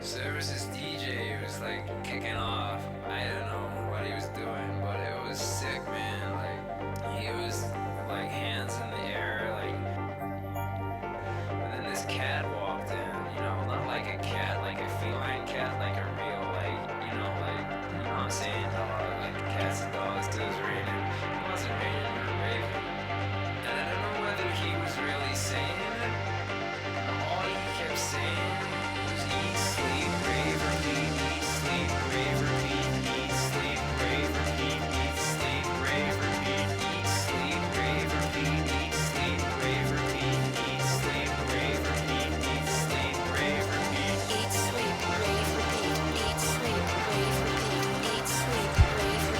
So there was this DJ who was like kicking off. I don't know what he was doing, but it was sick, man. Like he was like hands in the air, like. And then this cat walked in, you know, not like a cat, like a feline cat, like a real, like, you know what I'm saying? Like cats and dogs, it was raining. It wasn't raining or raving. And I don't know whether he was really saying it. All he kept saying was eat, sleep, rave, repeat, eat, sleep, rave, repeat, eat, sleep, rave, repeat, eat, sleep, rave, repeat, eat, sleep, rave, repeat, eat, sleep, rave, repeat, eat, sleep, rave, repeat, eat, sleep, rave, repeat. Eat, sleep, rave, repeat. Eat, sleep, rave, repeat. Eat, sleep, rave, repeat. Eat, sleep,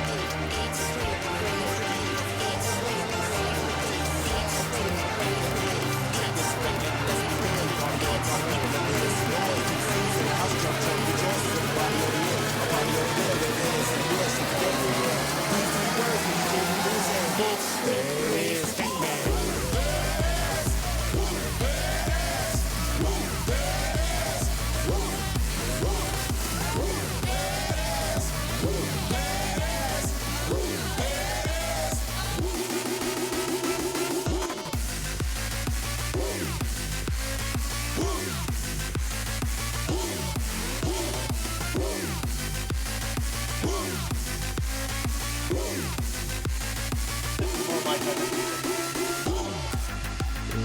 rave, repeat. Eat, sleep, rave, repeat. Eat, sleep, rave, repeat.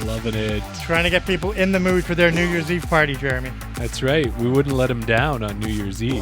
Loving it. Trying to get people in the mood for their New Year's Eve party, Jeremy. That's right. We wouldn't let him down on New Year's Eve.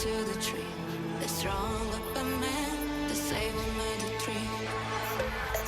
to the tree. The strong upper man, the same made a dream.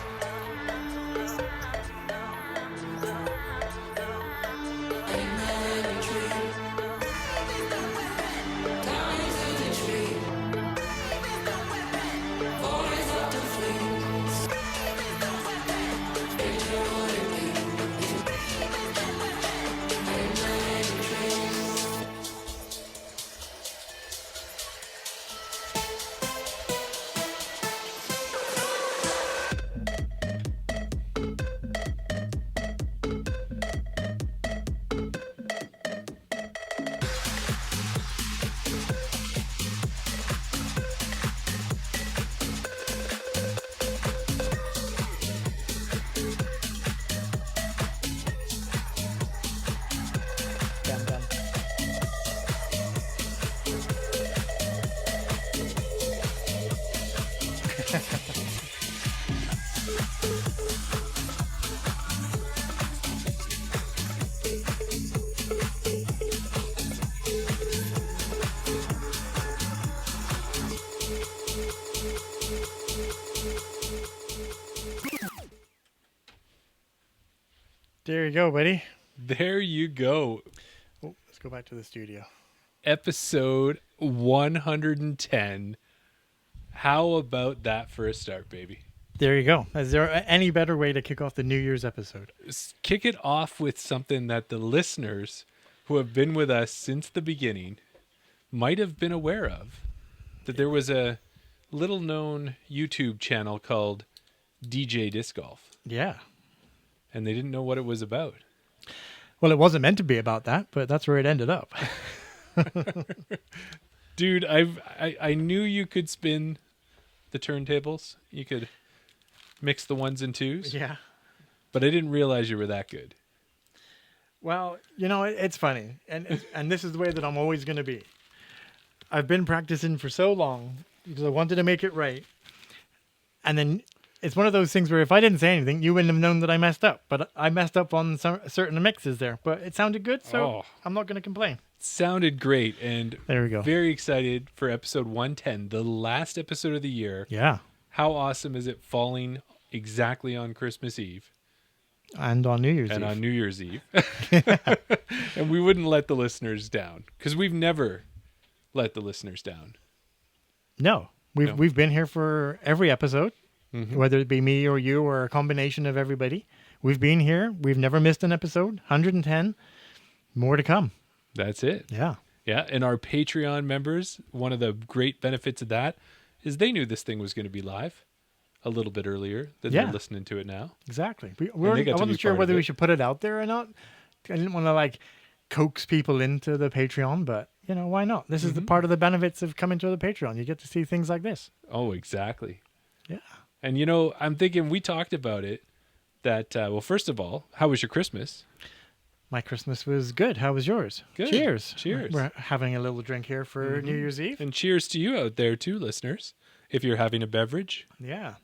Damn, damn. There you go, buddy. There you go. Oh, let's go back to the studio. Episode 110. How about that for a start, baby? There you go. Is there any better way to kick off the New Year's episode? Kick it off with something that the listeners who have been with us since the beginning might have been aware of. That there was a little known YouTube channel called DeeJayDiscGolf, Yeah. and they didn't know what it was about. Well, it wasn't meant to be about that, but that's where it ended up. Dude, I knew you could spin the turntables. You could mix the ones and twos, Yeah. but I didn't realize you were that good. Well, you know, it's funny, and this is the way that I'm always going to be. I've been practicing for so long because I wanted to make it right, and then it's one of those things where if I didn't say anything, you wouldn't have known that I messed up. But I messed up on some certain mixes there, but it sounded good, so Oh. I'm not going to complain. Sounded great, and There we go. very excited for episode 110, the last episode of the year. Yeah, How awesome is it falling exactly on Christmas Eve and on New Year's and Eve. on New Year's Eve? And we wouldn't let the listeners down because we've never let the listeners down. No, we've been here for every episode, Mhm. whether it be me or you or a combination of everybody. We've been here. We've never missed an episode. 110. More to come. That's it. Yeah. Yeah, and our Patreon members, one of the great benefits of that is they knew this thing was going to be live a little bit earlier than Yeah. they're listening to it now. Exactly. they I got to be wasn't sure part of whether we it. should put it out there or not. I didn't want to like coax people into the Patreon, but you know, why not? This is the part of the benefits of coming to the Patreon. You get to see things like this. Oh, exactly. Yeah. And you know, I'm thinking we talked about it that, well, first of all, how was your Christmas? My Christmas was good. How was yours? Good. Cheers. Cheers. We're having a little drink here for New Year's Eve. And cheers to you out there too, listeners, if you're having a beverage. Yeah.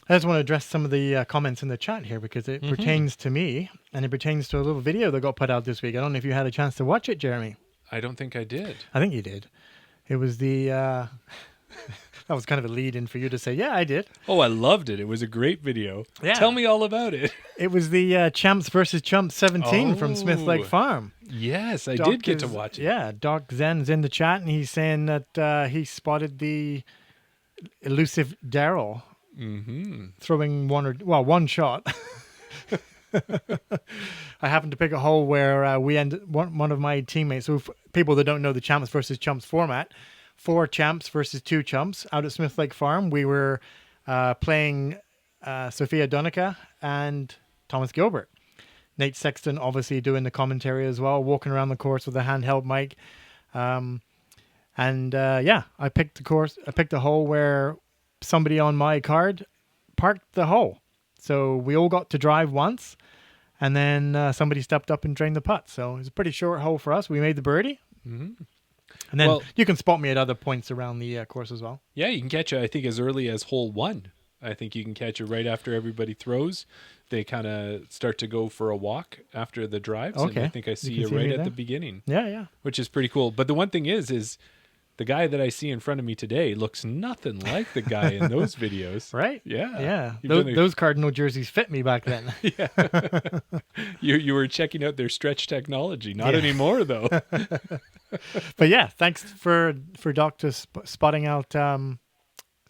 I just want to address some of the comments in the chat here because it pertains to me and it pertains to a little video that got put out this week. I don't know if you had a chance to watch it, Jeremy. I don't think I did. I think you did. It was the that was kind of a lead in for you to say, yeah, I did. Oh, I loved it. It was a great video. Yeah. Tell me all about it. It was the Champs versus Chumps 17 from Smith Lake Oh. Farm. Yes, I Doc did get to is- watch it. Yeah, Doc Zen's in the chat and he's saying that he spotted the elusive Daryl throwing one shot. I happened to pick a hole where one of my teammates, so people that don't know the Champs versus Chumps format, 4 champs versus 2 chumps out at Smith Lake Farm. We were playing Sophia Donica and Thomas Gilbert. Nate Sexton obviously doing the commentary as well, walking around the course with a handheld mic. I picked a hole where somebody on my card parked the hole. So we all got to drive once, and then somebody stepped up and drained the putt. So it was a pretty short hole for us. We made the birdie. Mm-hmm. And then Well- you can spot me at other points around the course as well. Yeah, you can catch it, I think, as early as hole 1 I think you can catch it right after everybody throws. They kind of start to go for a walk after the drives. And I Okay. think I see can you see right me at the there. beginning, Yeah. which is pretty cool. But the one thing is the guy that I see in front of me today looks nothing like the guy in those videos. Right? Yeah. Yeah. You've done a- Those Cardinal jerseys fit me back then. you were checking out their stretch technology. Not Yeah. anymore, though. But yeah, thanks for Doc to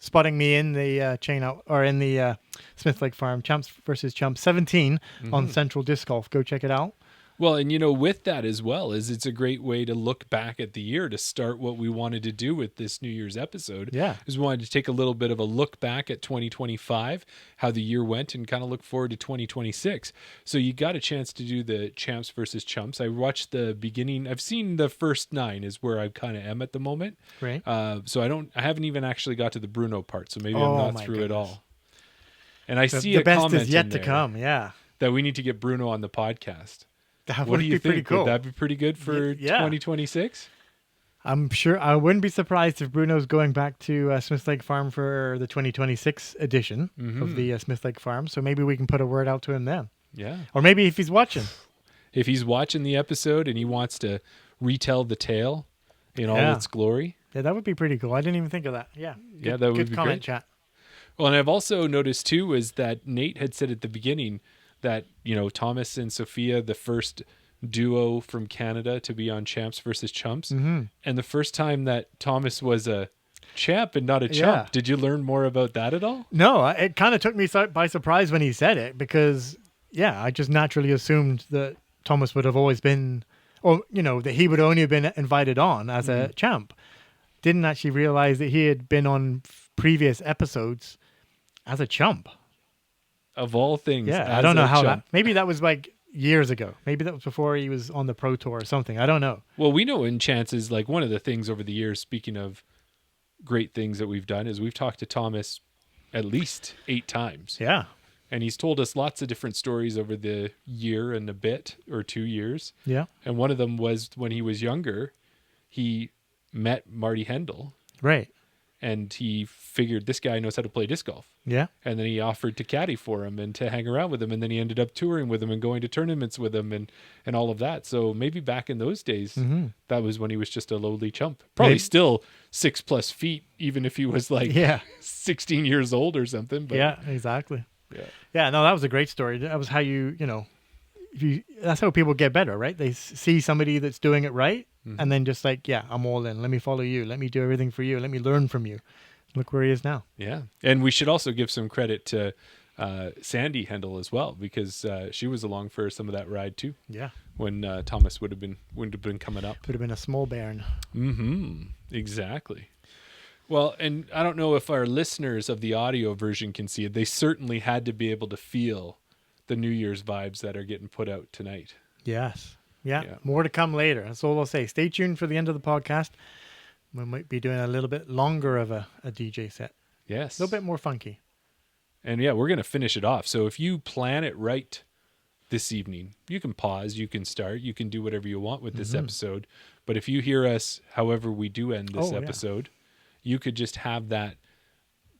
spotting me in the chain out or in the Smith Lake Farm Champs versus Chumps 17 on Central Disc Golf. Go check it out. Well, and with that as well is it's a great way to look back at the year to start what we wanted to do with this New Year's episode. Yeah. Is we wanted to take a little bit of a look back at 2025, how the year went, and kind of look forward to 2026. So you got a chance to do the Champs versus Chumps. I watched the beginning. I've seen the first 9 is where I kind of am at the moment. Right. So I haven't even actually got to the Bruno part. So maybe Oh, I'm not my through it goodness. all. And I see The a best comment is yet in to there come. Yeah. that we need to get Bruno on the podcast. That What would do you be pretty think? cool. Would that be pretty good for Yeah. 2026? I'm sure I wouldn't be surprised if Bruno's going back to Smith Lake Farm for the 2026 edition of the Smith Lake Farm. So maybe we can put a word out to him then. Yeah. Or maybe if he's watching. If he's watching the episode and he wants to retell the tale in all Yeah. its glory. Yeah, that would be pretty cool. I didn't even think of that. Yeah. Yeah, that would good be comment, great. chat. Well, and I've also noticed too is that Nate had said at the beginning that, Thomas and Sophia, the first duo from Canada to be on Champs versus Chumps. Mm-hmm. And the first time that Thomas was a champ and not a chump. Yeah. Did you learn more about that at all? No, it kind of took me by surprise when he said it because, yeah, I just naturally assumed that Thomas would have always been, or, that he would only have been invited on as a champ. Didn't actually realize that he had been on previous episodes as a chump. Of all things. Yeah, I as don't know a how chump. that, maybe that was like years ago. Maybe that was before he was on the Pro Tour or something. I don't know. Well, we know in chances, like one of the things over the years, speaking of great things that we've done, is we've talked to Thomas at least 8 times. Yeah. And he's told us lots of different stories over the year and a bit or 2 years. Yeah. And one of them was when he was younger, he met Marty Hendel Right. and he figured this guy knows how to play disc golf. Yeah. And then he offered to caddy for him and to hang around with him. And then he ended up touring with him and going to tournaments with him and all of that. So maybe back in those days, that was when he was just a lowly chump. Probably Maybe- still 6+ feet, even if he was like Yeah. 16 years old or something. But Yeah, exactly. Yeah. Yeah, no, that was a great story. That was how that's how people get better, right? They see somebody that's doing it right and then just like, yeah, I'm all in. Let me follow you. Let me do everything for you. Let me learn from you. Look where he is now. Yeah. And we should also give some credit to Sandy Hendel as well, because she was along for some of that ride too, Yeah. when Thomas would have been coming up. Could have been a small bairn. Exactly. Well, and I don't know if our listeners of the audio version can see it. They certainly had to be able to feel the New Year's vibes that are getting put out tonight. Yes. Yeah. Yeah. More to come later. That's all I'll say. Stay tuned for the end of the podcast. We might be doing a little bit longer of a DJ set. Yes. A little bit more funky. And yeah, we're going to finish it off. So if you plan it right this evening, you can pause, you can start, you can do whatever you want with this episode. But if you hear us, however we do end this episode, you could just have that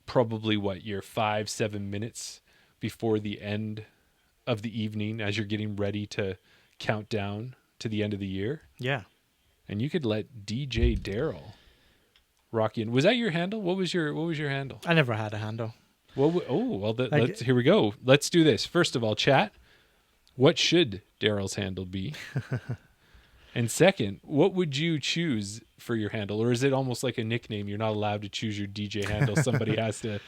probably your 5-7 minutes before the end of the evening as you're getting ready to count down to the end of the year. Yeah. And you could let DJ Daryl rock you in. Was that your handle? What was your handle? I never had a handle. Let's here we go. Let's do this. First of all, chat, what should Daryl's handle be? And second, what would you choose for your handle? Or is it almost like a nickname? You're not allowed to choose your DJ handle. Somebody has to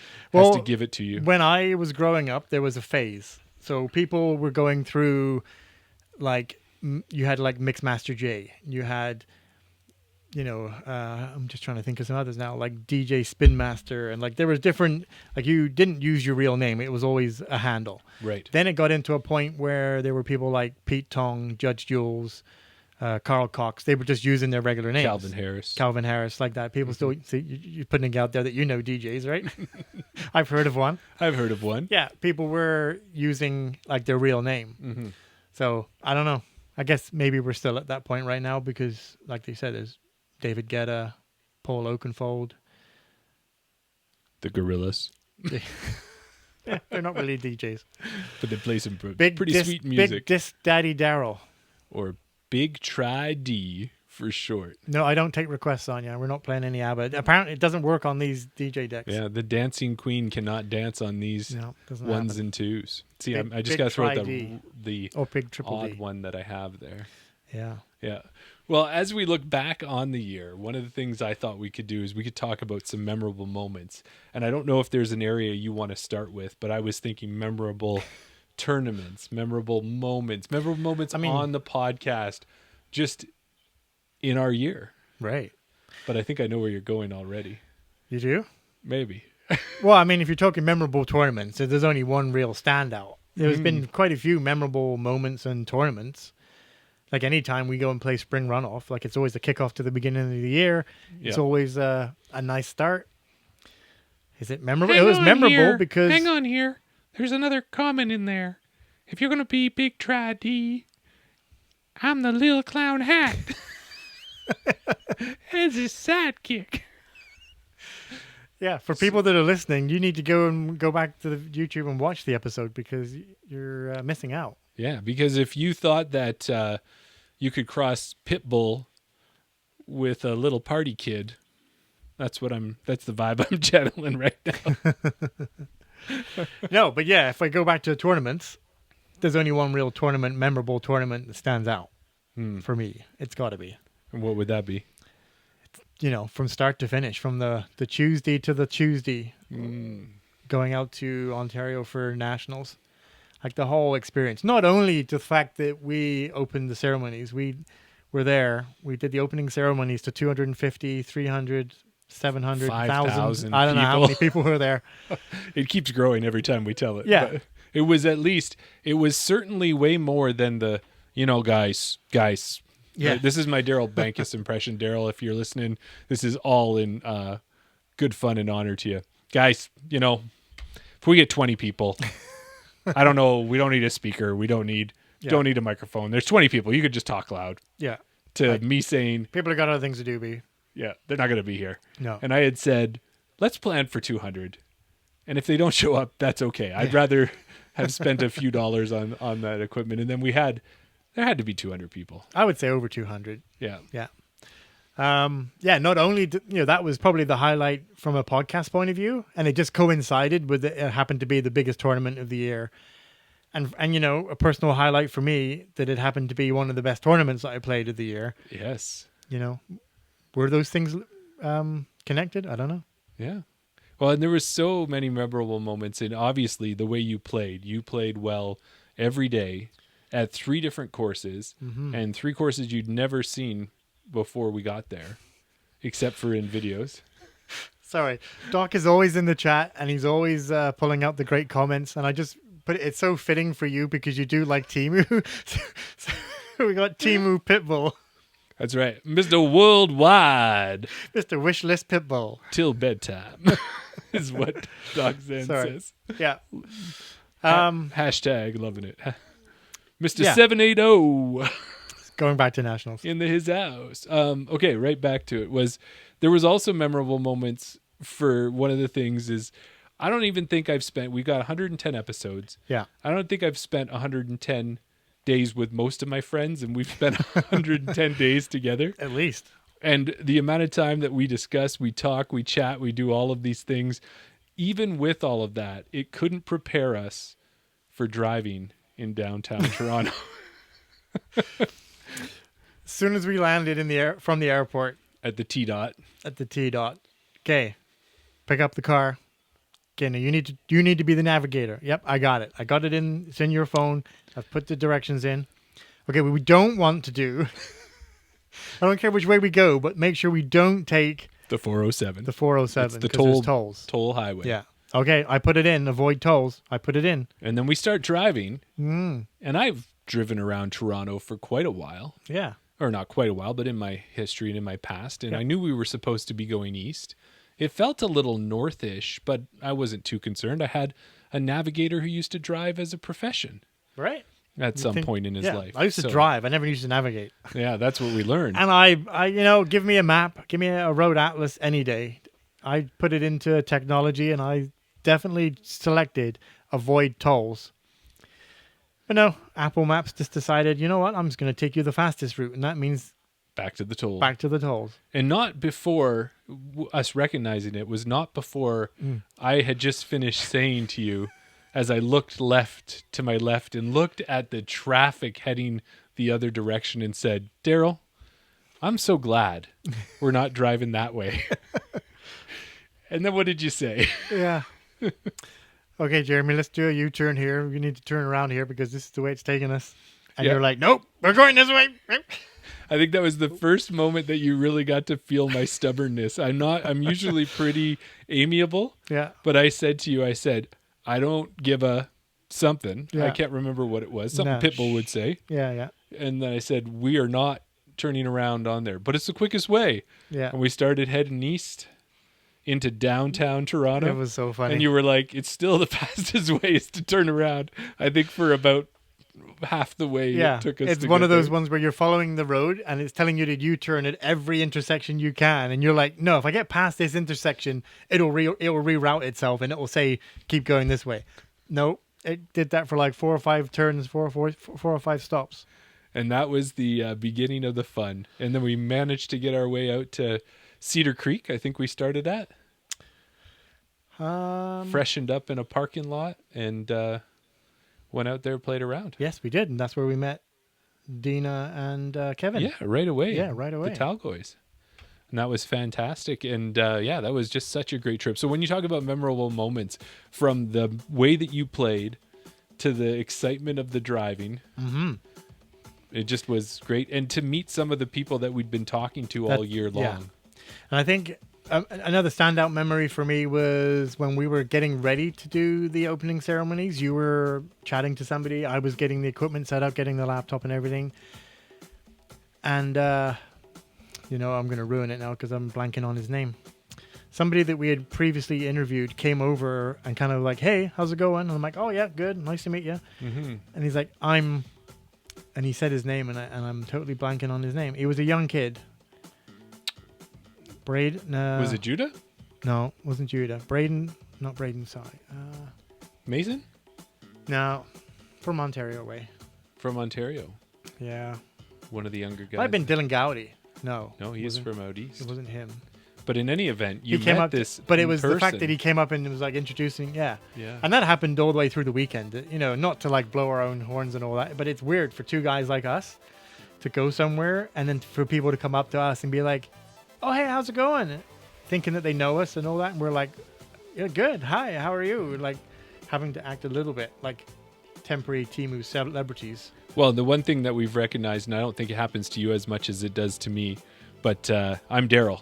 give it to you. When I was growing up, there was a phase. So people were going through, like, you had like Mixmaster J. You had, I'm just trying to think of some others now, like DJ Spin Master. And like there was different, like you didn't use your real name. It was always a handle. Right. Then it got into a point where there were people like Pete Tong, Judge Jules, Carl Cox. They were just using their regular names. Calvin Harris, like that. People still see you're putting it out there that DJs, right? I've heard of one. Yeah, people were using like their real name. So I don't know. I guess maybe we're still at that point right now because, like they said, there's David Guetta, Paul Oakenfold, the Gorillas. They're not really DJs. But they play some Big pretty disc, sweet music. Big Disc Daddy Daryl. Or Big Try D for short. No, I don't take requests on you. We're not playing any ABBA. Apparently, it doesn't work on these DJ decks. Yeah, the dancing queen cannot dance on these No, doesn't ones happen. and twos. See, Big- I just big got to throw out tri-D. the Or Big Triple odd D. one that I have there. Yeah. Yeah. Well, as we look back on the year, one of the things I thought we could do is we could talk about some memorable moments. And I don't know if there's an area you want to start with, but I was thinking memorable tournaments, memorable moments on the podcast, just in our year. Right. But I think I know where you're going already. You do? Maybe. Well, I mean, if you're talking memorable tournaments, there's only one real standout. There's been quite a few memorable moments and tournaments. Like anytime we go and play spring runoff, like it's always the kickoff to the beginning of the year. It's Yeah. always a nice start. Is it memorable? It was memorable because Hang on here. There's another comment in there. If you're going to be Big Try D, I'm the little clown hat. As his sidekick. yeah, for people that are listening, you need to go back to the YouTube and watch the episode because you're missing out. Yeah, because if you thought that you could cross Pitbull with a little party kid, that's the vibe I'm channeling right now. No, but yeah, if I go back to the tournaments, there's only one real memorable tournament that stands out for me. It's got to be. And what would that be? From start to finish, from the Tuesday to the Tuesday, going out to Ontario for nationals, like the whole experience. Not only the fact that we opened the ceremonies, we were there. We did the opening ceremonies to 250, 300, 700, 1,000. I don't know how people. many people were there. It keeps growing every time we tell it. Yeah. But it was certainly way more than the, guys. Yeah. This is my Daryl Bankus impression. Daryl, if you're listening, this is all in good fun and honor to you. Guys, if we get 20 people, I don't know, we don't need a speaker. We don't need a microphone. There's 20 people. You could just talk loud Yeah. to me saying, People have got other things to do, B. yeah, they're not going to be here. No. And I had said, let's plan for 200. And if they don't show up, that's okay. I'd rather have spent a few dollars on that equipment. And then there had to be 200 people. I would say over 200. Yeah. Yeah. Not only, that was probably the highlight from a podcast point of view, and it just coincided with it happened to be the biggest tournament of the year. And a personal highlight for me that it happened to be one of the best tournaments that I played of the year. Yes. Were those things connected? I don't know. Yeah. Well, and there was so many memorable moments, and obviously the way you played well every day at 3 different courses, and 3 courses you'd never seen before we got there, except for in videos. Sorry. Doc is always in the chat, and he's always pulling out the great comments, and I just put it's so fitting for you because you do like Timu. So we got Timu Pitbull. That's right. Mr. Worldwide. Mr. Wishlist Pitbull. Till bedtime is what Doc Zen Sorry. says. Yeah. Hashtag loving it. Mr. Yeah. 780 Going back to nationals. in his house. Okay, right back to it. There was also memorable moments for one of the things is I don't even think we've got 110 episodes. Yeah. I don't think I've spent 110 days with most of my friends, and we've spent 110 days together. At least. And the amount of time that we discuss, we talk, we chat, we do all of these things, even with all of that, it couldn't prepare us for driving in downtown Toronto. As soon as we landed from the airport At the T-Dot. at the T dot, okay, pick up the car. Okay, now you need to be the navigator. Yep, I got it. I got it in. It's in your phone. I've put the directions in. Okay, what we don't want to do. I don't care which way we go, but make sure we don't take The 407. the 407 It's the because there's tolls. toll highway. Yeah. Okay, I put it in. Avoid tolls. I put it in. And then we start driving. And I've driven around Toronto for quite a while. Yeah. Or not quite a while, but in my history and in my past. And I knew we were supposed to be going east. It felt a little northish, but I wasn't too concerned. I had a navigator who used to drive as a profession Right. at some point in his life. I used to So, drive. I never used to navigate. Yeah, that's what we learned. And I give me a map, give me a road atlas any day. I put it into technology and I definitely selected avoid tolls. But no, Apple Maps just decided, you know what? I'm just going to take you the fastest route. And that means Back to the toll. back to the tolls. And not before us recognizing it was not before I had just finished saying to you, as I looked left to my left and looked at the traffic heading the other direction and said, Daryl, I'm so glad we're not driving that way. And then what did you say? Yeah. Okay, Jeremy, let's do a U-turn here. We need to turn around here because this is the way it's taking us. And Yeah. you're like, nope, we're going this way. I think that was the first moment that you really got to feel my stubbornness. I'm usually pretty amiable, Yeah. but I said to you, I don't give a something. I Yeah. can't remember what it was. Something No. Pitbull would say. Yeah, yeah. And then I said, we are not turning around on there, but it's the quickest way. Yeah. And we started heading east into downtown Toronto. It was so funny. And you were like, it's still the fastest way is to turn around. I think for about half the way Yeah, it took us it's to one get of those there. ones where you're following the road and it's telling you to U-turn at every intersection you can, and you're like, no, if I get past this intersection, it'll reroute itself and it will say keep going this way. No, it did that for like 4 or 5 turns, four or five stops. And that was the beginning of the fun. And then we managed to get our way out to Cedar Creek. I think we started at. Freshened up in a parking lot and went out there, played around. Yes, we did, and that's where we met Dina and Kevin. Yeah, right away. Yeah, right away. The Talgoys. And that was fantastic. And yeah, that was just such a great trip. So when you talk about memorable moments, from the way that you played to the excitement of the driving, it just was great. And to meet some of the people that we'd been talking to all year long. Yeah. And I think another standout memory for me was when we were getting ready to do the opening ceremonies. You were chatting to somebody. I was getting the equipment set up, getting the laptop and everything. And, you know, I'm going to ruin it now because I'm blanking on his name. Somebody that we had previously interviewed came over and kind of like, hey, how's it going? And I'm like, oh, yeah, good. Nice to meet you. Mm-hmm. And he's like, and he said his name, and I'm totally blanking on his name. He was a young kid. Was it Judah? No, it wasn't Judah. Not Braden, sorry. Mason? No, from Ontario way. From Ontario. Yeah. One of the younger guys. Might have been Dylan Gowdy. No. No, he is wasn't- from out east. It wasn't him. But in any event, you He came met up, this but it in was the fact person. that he came up and was like introducing, yeah. Yeah. And that happened all the way through the weekend. You know, not to like blow our own horns and all that, but it's weird for two guys like us to go somewhere and then for people to come up to us and be like, "Oh, hey, how's it going?" Thinking that they know us and all that, and we're like, "Yeah, good. Hi, how are you?" Like having to act a little bit like temporary Temu celebrities. Well, the one thing that we've recognized, and I don't think it happens to you as much as it does to me, but I'm Daryl.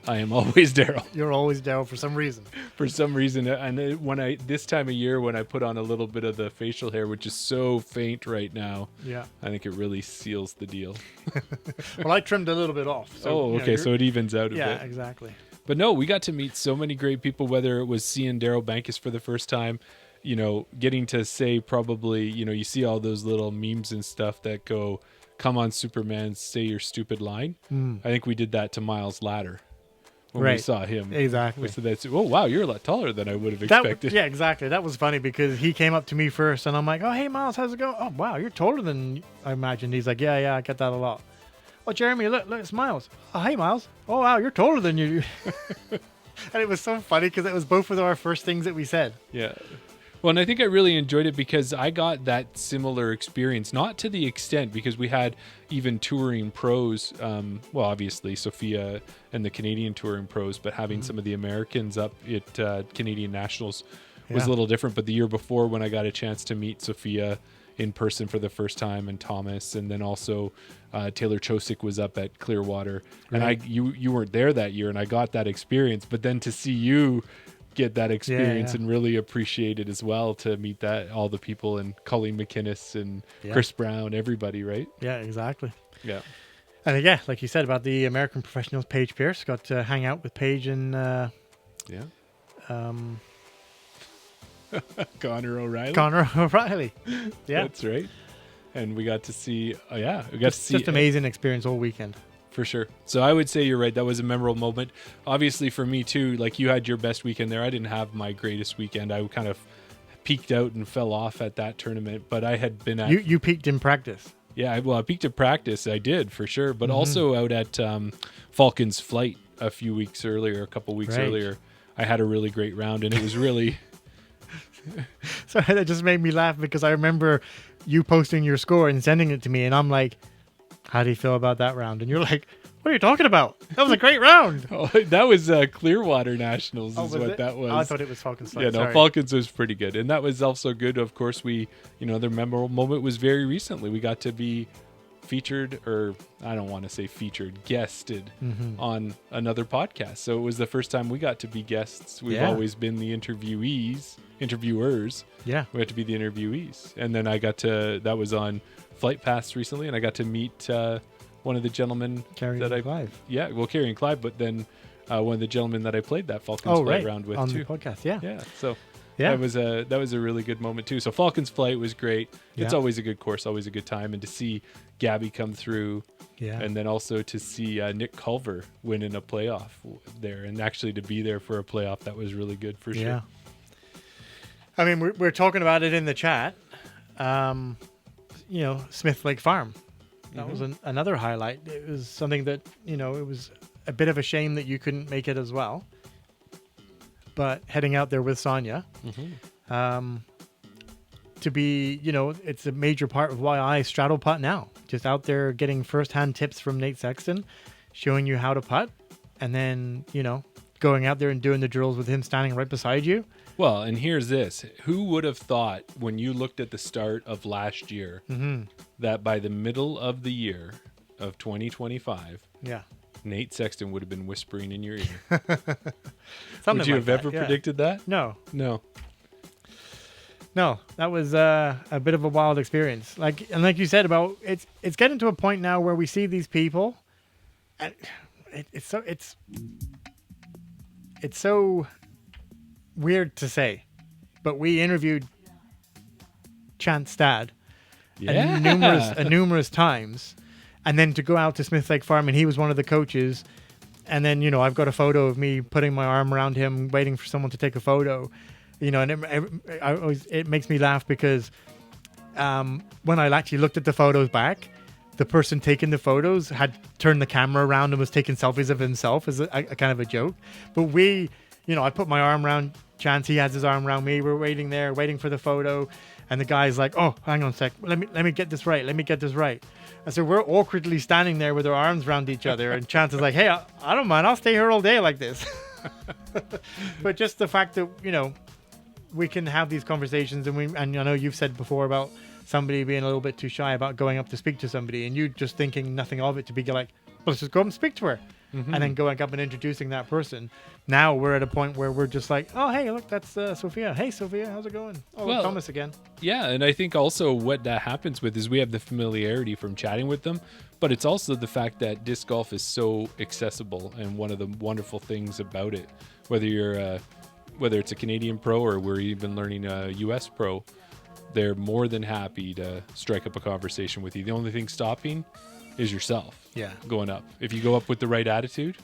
I am always Daryl You're always down for some reason. for some reason. And this time of year, when I put on a little bit of the facial hair, which is so faint right now, Yeah. I think it really seals the deal. Well, I trimmed a little bit off. So, Oh, you know, okay. you're- So it evens out a yeah, bit. exactly. But no, we got to meet so many great people, whether it was seeing Daryl Bankus for the first time, you know, getting to say probably, you know, you see all those little memes and stuff that go, come on, Superman, say your stupid line. I think we did that to Miles Ladder when we Right. saw him. Exactly. We said that, oh, wow, you're a lot taller than I would have That, expected. yeah, exactly. That was funny because he came up to me first, and I'm like, "Oh, hey, Miles, how's it going? Oh, wow, you're taller than I imagined." He's like, "Yeah, I get that a lot." "Oh, Jeremy, look, it's Miles." "Oh, hey, Miles. Oh, wow, you're taller than you." And it was so funny because it was both of our first things that we said. Yeah. Well, and I think I really enjoyed it because I got that similar experience, not to the extent because we had even touring pros, well, obviously Sophia and the Canadian touring pros, but having some of the Americans up at Canadian Nationals was a Yeah. little different. But the year before when I got a chance to meet Sophia in person for the first time and Thomas, and then also Taylor Chosick was up at Clearwater. Right. And you weren't there that year and I got that experience, but then to see you get that experience yeah. and really appreciate it as well, to meet that all the people and Colleen McInnes and Yeah. Chris Brown, everybody, right? Yeah, exactly. Yeah. And yeah, like you said about the American professionals, Paige Pierce got to hang out with Paige and Yeah. um, Connor O'Reilly. Connor O'Reilly. Yeah, That's right. And we got to see, we got to see just amazing experience all weekend. For sure. So I would say you're right. That was a memorable moment. Obviously for me too, like you had your best weekend there. I didn't have my greatest weekend. I kind of peaked out and fell off at that tournament, but I had been at... You peaked in practice. Yeah, I peaked at practice. I did, for sure. But also out at Falcon's Flight a couple weeks Right. earlier. I had a really great round, and it was really... So that just made me laugh because I remember you posting your score and sending it to me, and I'm like, how do you feel about that round? And you're like, what are you talking about? That was a great round. Oh, that was Clearwater Nationals is was what it? that was. Oh, I thought it was Falcons. Yeah, no, Sorry. Falcons was pretty good. And that was also good. Of course, the memorable moment was very recently. We got to be featured, or I don't want to say featured, guested on another podcast. So it was the first time we got to be guests. We've Yeah. always been the interviewers. Yeah. We had to be the interviewees. And then that was on Flight Pass recently, and I got to meet one of the gentlemen Carrie that and Clive. Yeah, well, Carrie and Clive, but then one of the gentlemen that I played that Falcons Flight round with on too. the podcast. Yeah. Yeah, so Yeah. that was a really good moment too. So Falcons Flight was great. It's Yeah. always a good course, always a good time, and to see Gabby come through, Yeah. and then also to see Nick Culver win in a playoff there, and actually to be there for a playoff, that was really good for Yeah. sure. I mean, we're talking about it in the chat. Smith Lake Farm. That was another highlight. It was something that, it was a bit of a shame that you couldn't make it as well. But heading out there with Sonia, to be, it's a major part of why I straddle putt now. Just out there getting firsthand tips from Nate Sexton, showing you how to putt, and then, going out there and doing the drills with him standing right beside you. Well, and here's this. Who would have thought when you looked at the start of last year that by the middle of the year of 2025, Yeah. Nate Sexton would have been whispering in your ear? Something Would you like have that, ever yeah. predicted that? No. No. No, that was a bit of a wild experience. Like you said about it's getting to a point now where we see these people, and it's so weird to say, but we interviewed Chance Stad Yeah. numerous times, and then to go out to Smith Lake Farm, and he was one of the coaches, and then I've got a photo of me putting my arm around him, waiting for someone to take a photo. And it makes me laugh because when I actually looked at the photos back, the person taking the photos had turned the camera around and was taking selfies of himself as a kind of a joke. But I put my arm around Chance. He has his arm around me. We're waiting there, waiting for the photo. And the guy's like, "Oh, hang on a sec. Let me get this right. Let me get this right." And so we're awkwardly standing there with our arms around each other. And Chance is like, "Hey, I don't mind. I'll stay here all day like this." But just the fact that, we can have these conversations, and I know you've said before about somebody being a little bit too shy about going up to speak to somebody, and you just thinking nothing of it to be like, well, let's just go up and speak to her, and then going up and introducing that person. Now we're at a point where we're just like, oh, hey, look, that's Sophia. Hey, Sophia, how's it going? Oh, Well, Thomas again. Yeah, and I think also what that happens with is we have the familiarity from chatting with them, but it's also the fact that disc golf is so accessible, and one of the wonderful things about it, whether it's a Canadian pro or we're even learning a US pro, they're more than happy to strike up a conversation with you. The only thing stopping is yourself. Yeah. Going up. If you go up with the right attitude,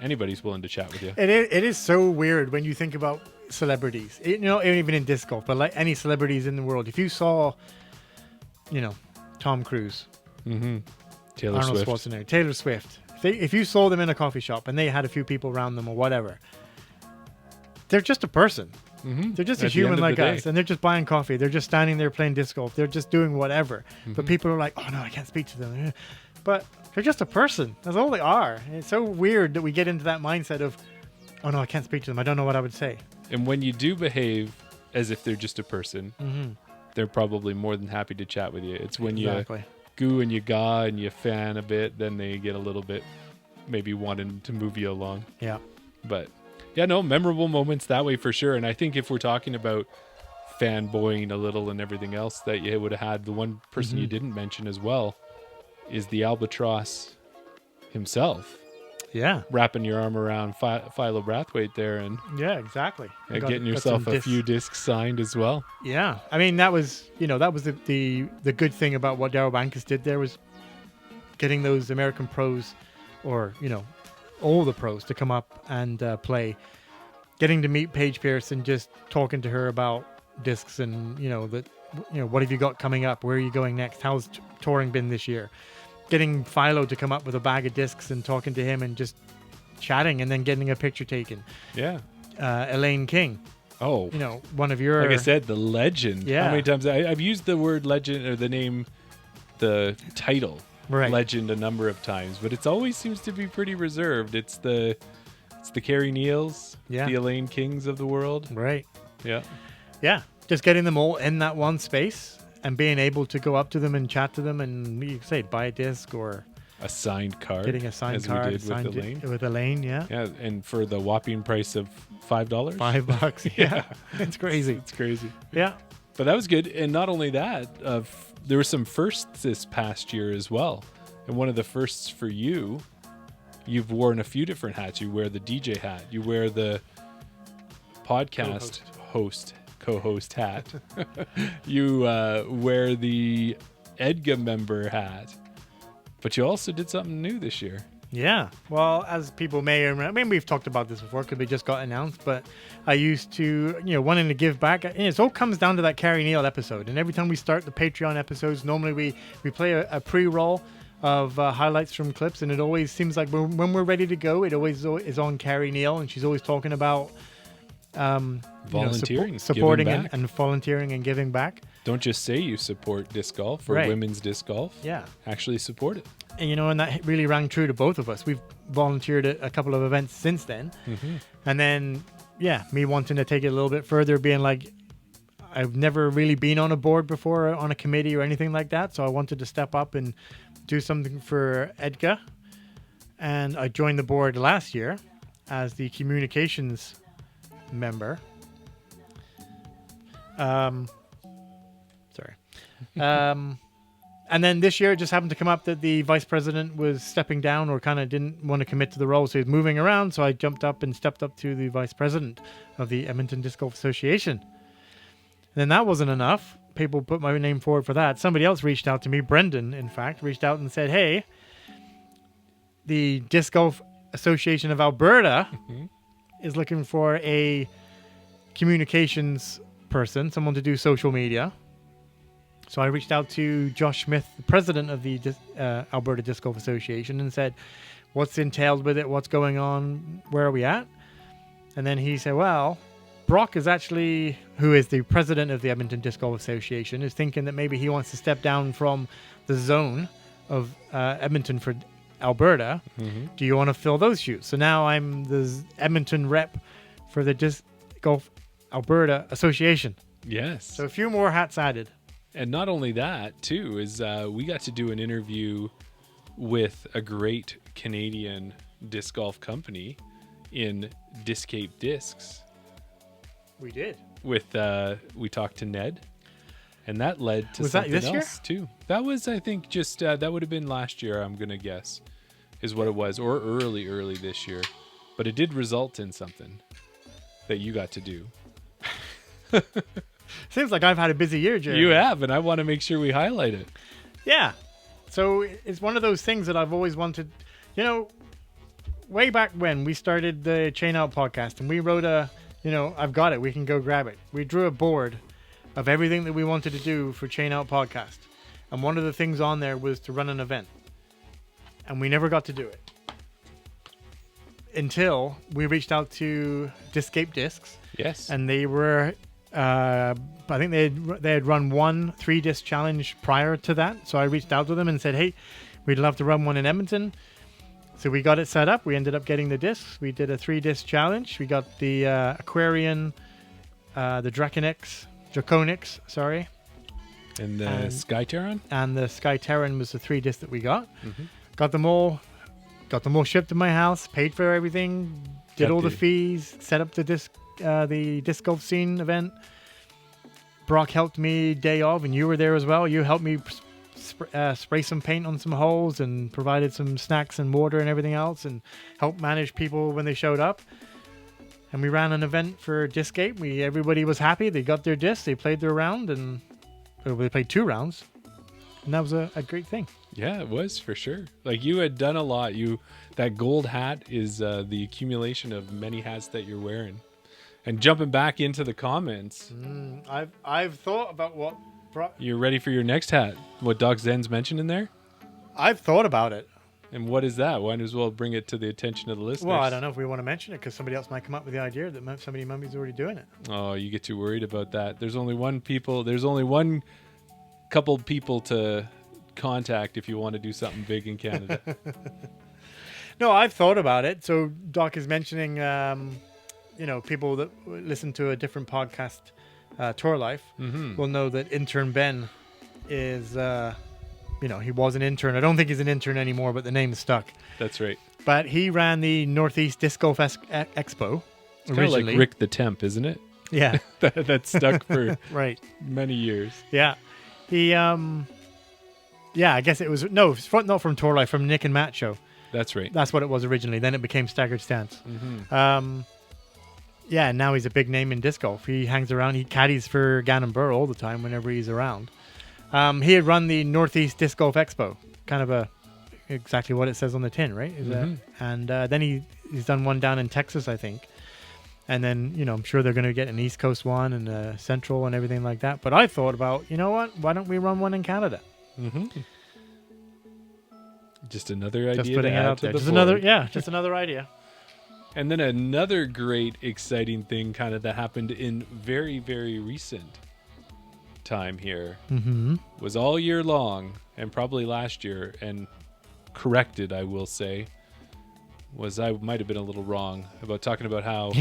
anybody's willing to chat with you. It is so weird when you think about celebrities, even in disc golf, but like any celebrities in the world. If you saw, Tom Cruise, Taylor Arnold Swift. Schwarzenegger, Taylor Swift, if you saw them in a coffee shop and they had a few people around them or whatever, they're just a person. They're just a At the end human of like the day. us, and they're just buying coffee. They're just standing there playing disc golf. They're just doing whatever. But people are like, oh no, I can't speak to them. But they're just a person. That's all they are. And it's so weird that we get into that mindset of, oh no, I can't speak to them. I don't know what I would say. And when you do behave as if they're just a person, they're probably more than happy to chat with you. It's when Exactly. you goo and you gaw and you fan a bit, then they get a little bit maybe wanting to move you along. Yeah. But yeah, no, memorable moments that way for sure. And I think if we're talking about fanboying a little and everything else that you would have had, the one person you didn't mention as well is the Albatross himself, Yeah. wrapping your arm around Philo Brathwaite there and Yeah, exactly. getting yourself a few discs signed as well. Yeah. I mean, that was the good thing about what Darryl Bankus did there was getting those American pros, or all the pros to come up and play. Getting to meet Paige Pierce and just talking to her about discs and what have you got coming up? Where are you going next? How's touring been this year? Getting Philo to come up with a bag of discs and talking to him and just chatting and then getting a picture taken. Yeah. Elaine King, Oh, one of your like I said, the legend. Yeah. How many times I've used the word legend or the title Right. legend a number of times, but it always seems to be pretty reserved. It's the Carrie Neals, Yeah. the Elaine Kings of the world. right. Yeah. Just getting them all in that one space and being able to go up to them and chat to them and you say buy a disc or A signed card. getting a signed as card we did signed with Elaine. with Elaine. Yeah. Yeah, and for the whopping price of $5. $5. Yeah. It's crazy. It's crazy. Yeah. But that was good. And not only that, there were some firsts this past year as well. And one of the firsts for you, you've worn a few different hats. You wear the DJ hat. You wear the podcast co-host hat. You wear the Edga member hat. But you also did something new this year. Yeah. Well, as people may remember, I mean, we've talked about this before because it just got announced, but I used to, wanting to give back. And it all comes down to that Carrie Neal episode. And every time we start the Patreon episodes, normally we play a pre-roll of highlights from clips. And it always seems like when we're ready to go, it always is on Carrie Neal. And she's always talking about Volunteering, supporting giving back. and volunteering and giving back. Don't just say you support disc golf or Right. women's disc golf. Yeah. Actually support it. And and that really rang true to both of us. We've volunteered at a couple of events since then. And then, me wanting to take it a little bit further, being like, I've never really been on a board before, on a committee or anything like that. So I wanted to step up and do something for Edga. And I joined the board last year as the communications member. And then this year it just happened to come up that the vice president was stepping down or kind of didn't want to commit to the role. So he was moving around. So I jumped up and stepped up to the vice president of the Edmonton Disc Golf Association. And then that wasn't enough. People put my name forward for that. Somebody else reached out to me. Brendan, in fact, reached out and said, hey, the Disc Golf Association of Alberta is looking for a communications person, someone to do social media. So I reached out to Josh Smith, the president of the Alberta Disc Golf Association, and said, what's entailed with it? What's going on? Where are we at? And then he said, well, Brock is actually, who is the president of the Edmonton Disc Golf Association, is thinking that maybe he wants to step down from the zone of Edmonton for Alberta. Do you want to fill those shoes? So now I'm the Edmonton rep for the Disc Golf Alberta Association. Yes. So a few more hats added. And not only that, too, is we got to do an interview with a great Canadian disc golf company in Discape Discs. We did. We talked to Ned, and that led to Was that something this year? else too. That was, I think, just that would have been last year. I'm gonna guess is what it was, or early this year. But it did result in something that you got to do. Seems like I've had a busy year, Jerry. You have, and I want to make sure we highlight it. Yeah. So it's one of those things that I've always wanted. Way back when we started the Chain Out podcast, and we wrote I've got it. We can go grab it. We drew a board of everything that we wanted to do for Chain Out podcast. And one of the things on there was to run an event. And we never got to do it. Until we reached out to Discape Discs. Yes. And they were, I think they had run one 3-disc challenge prior to that. So I reached out to them and said, hey, we'd love to run one in Edmonton. So we got it set up. We ended up getting the discs. We did a 3-disc challenge. We got the Aquarian, the Draconix, sorry. And the Sky Terran? And the Sky Terran was the 3-disc that we got. Got them all shipped to my house, paid for everything, did all the fees, set up the disc golf scene event. Brock helped me day of, and you were there as well. You helped me spray some paint on some holes and provided some snacks and water and everything else, and helped manage people when they showed up. And we ran an event for Discape. Everybody was happy. They got their discs. They played their round, and they played 2 rounds. And that was a great thing. Yeah, it was for sure. Like you had done a lot. That gold hat is the accumulation of many hats that you're wearing. And jumping back into the comments, I've thought about what you're ready for your next hat. What Doc Zen's mentioned in there? I've thought about it. And what is that? Why as well bring it to the attention of the listeners? Well, I don't know if we want to mention it because somebody else might come up with the idea that somebody mummy's already doing it. Oh, you get too worried about that. There's only one couple people to contact if you want to do something big in Canada. No, I've thought about it. So Doc is mentioning, people that listen to a different podcast, Tour Life, will know that intern Ben is, he was an intern. I don't think he's an intern anymore, but the name is stuck. That's right. But he ran the Northeast Disc Golf Expo It's kind of like Rick the Temp, isn't it? Yeah. that stuck for right. many years. Yeah. He, I guess it was, not from Tour Life, from Nick and Matt show. That's right. That's what it was originally. Then it became Staggered Stance. Now he's a big name in disc golf. He hangs around. He caddies for Gannon Burr all the time whenever he's around. He had run the Northeast Disc Golf Expo, kind of exactly what it says on the tin, right? And then he's done one down in Texas, I think. And then, I'm sure they're going to get an East Coast one and a Central and everything like that. But I thought about, you know what? Why don't we run one in Canada? Just another idea. Just putting to it add out to there. the Just board. just another idea. And then another great, exciting thing kind of that happened in very, very recent time here was all year long and probably last year, and corrected, I will say, was I might have been a little wrong about talking about how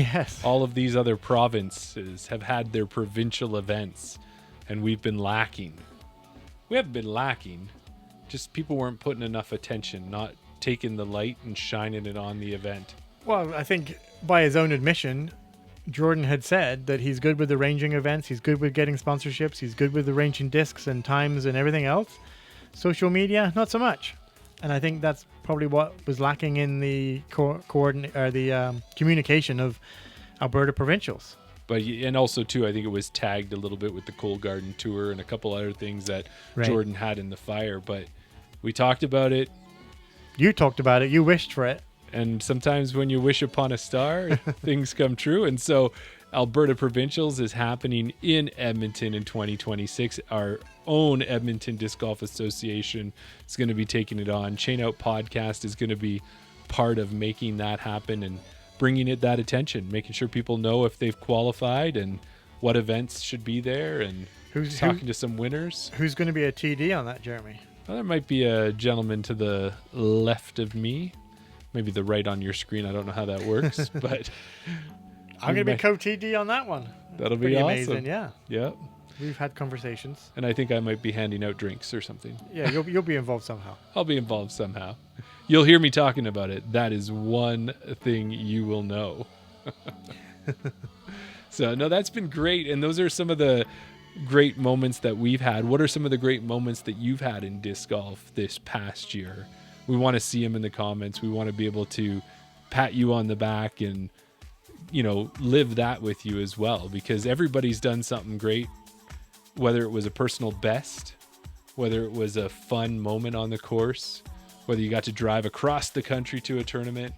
all of these other provinces have had their provincial events and we've been lacking. We haven't been lacking. Just people weren't putting enough attention, not taking the light and shining it on the event. Well, I think by his own admission, Jordan had said that he's good with arranging events. He's good with getting sponsorships. He's good with arranging discs and times and everything else. Social media, not so much. And I think that's probably what was lacking in the communication of Alberta provincials. But and also too, I think it was tagged a little bit with the Cold Garden Tour and a couple other things that Jordan had in the fire. But we talked about it. You talked about it. You wished for it. And sometimes when you wish upon a star, things come true. And so Alberta Provincials is happening in Edmonton in 2026. Our own Edmonton Disc Golf Association is going to be taking it on. Chain Out Podcast is going to be part of making that happen and bringing it that attention, making sure people know if they've qualified and what events should be there, and talking to some winners. Who's going to be a TD on that, Jeremy? Well, there might be a gentleman to the left of me, maybe the right on your screen. I don't know how that works, but I'm going to be co-TD on that one. That'll be pretty awesome. amazing, yeah. Yep. We've had conversations. And I think I might be handing out drinks or something. Yeah, you'll be involved somehow. I'll be involved somehow. You'll hear me talking about it. That is one thing you will know. So, no, that's been great. And those are some of the great moments that we've had. What are some of the great moments that you've had in disc golf this past year? We want to see them in the comments. We want to be able to pat you on the back and, live that with you as well, because everybody's done something great, whether it was a personal best, whether it was a fun moment on the course, whether you got to drive across the country to a tournament,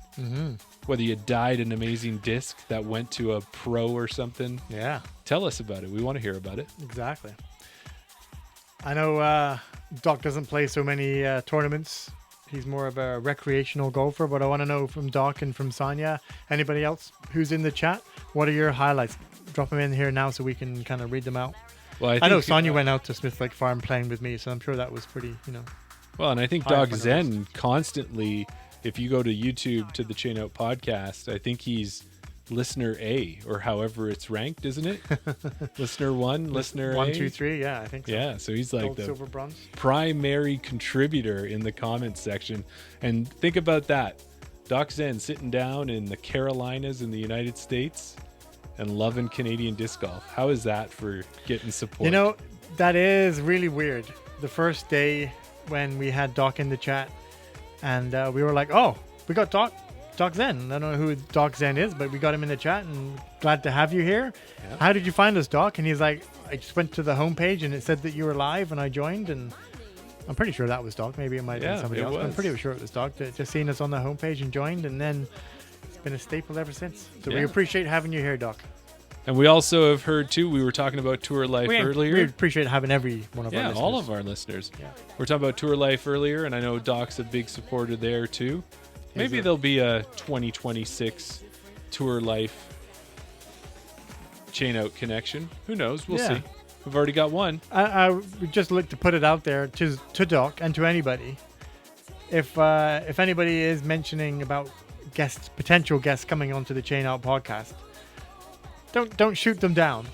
whether you dyed an amazing disc that went to a pro or something. Yeah. Tell us about it. We want to hear about it. Exactly. I know Doc doesn't play so many tournaments. He's more of a recreational golfer, but I want to know from Doc and from Sonia, anybody else who's in the chat, what are your highlights? Drop them in here now so we can kind of read them out. Well, I know Sonia went out to Smith Lake Farm playing with me, so I'm sure that was pretty, Well, and I think high Doc up on the Zen constantly, if you go to YouTube to the Chain Out Podcast, I think he's listener A, or however it's ranked, isn't it? Listener 1, listener 1, A? 2, 3, yeah, I think so. Yeah, so he's like Gold, the silver, bronze. primary contributor in the comments section. And think about that. Doc Zen sitting down in the Carolinas in the United States and loving Canadian disc golf. How is that for getting support? That is really weird. The first day when we had Doc in the chat and we were like, oh, we got Doc Zen. I don't know who Doc Zen is, but we got him in the chat and glad to have you here. Yeah. How did you find us, Doc? And he's like, I just went to the homepage and it said that you were live and I joined, and I'm pretty sure that was Doc. Maybe it might have been somebody it else. But I'm was. pretty sure it was Doc. Just seen us on the homepage and joined, and then it's been a staple ever since. So we Yeah. appreciate having you here, Doc. And we also have heard too. We were talking about tour life We earlier. appreciate having every one of our Yeah, listeners. all of our listeners. Yeah. We're talking about tour life earlier, and I know Doc's a big supporter there too. Maybe there'll be a 2026 tour life chain out connection. Who knows? We'll Yeah. see. We've already got one. I would just like to put it out there to Doc and to anybody. If anybody is mentioning about potential guests coming onto the Chain Out podcast, don't shoot them down.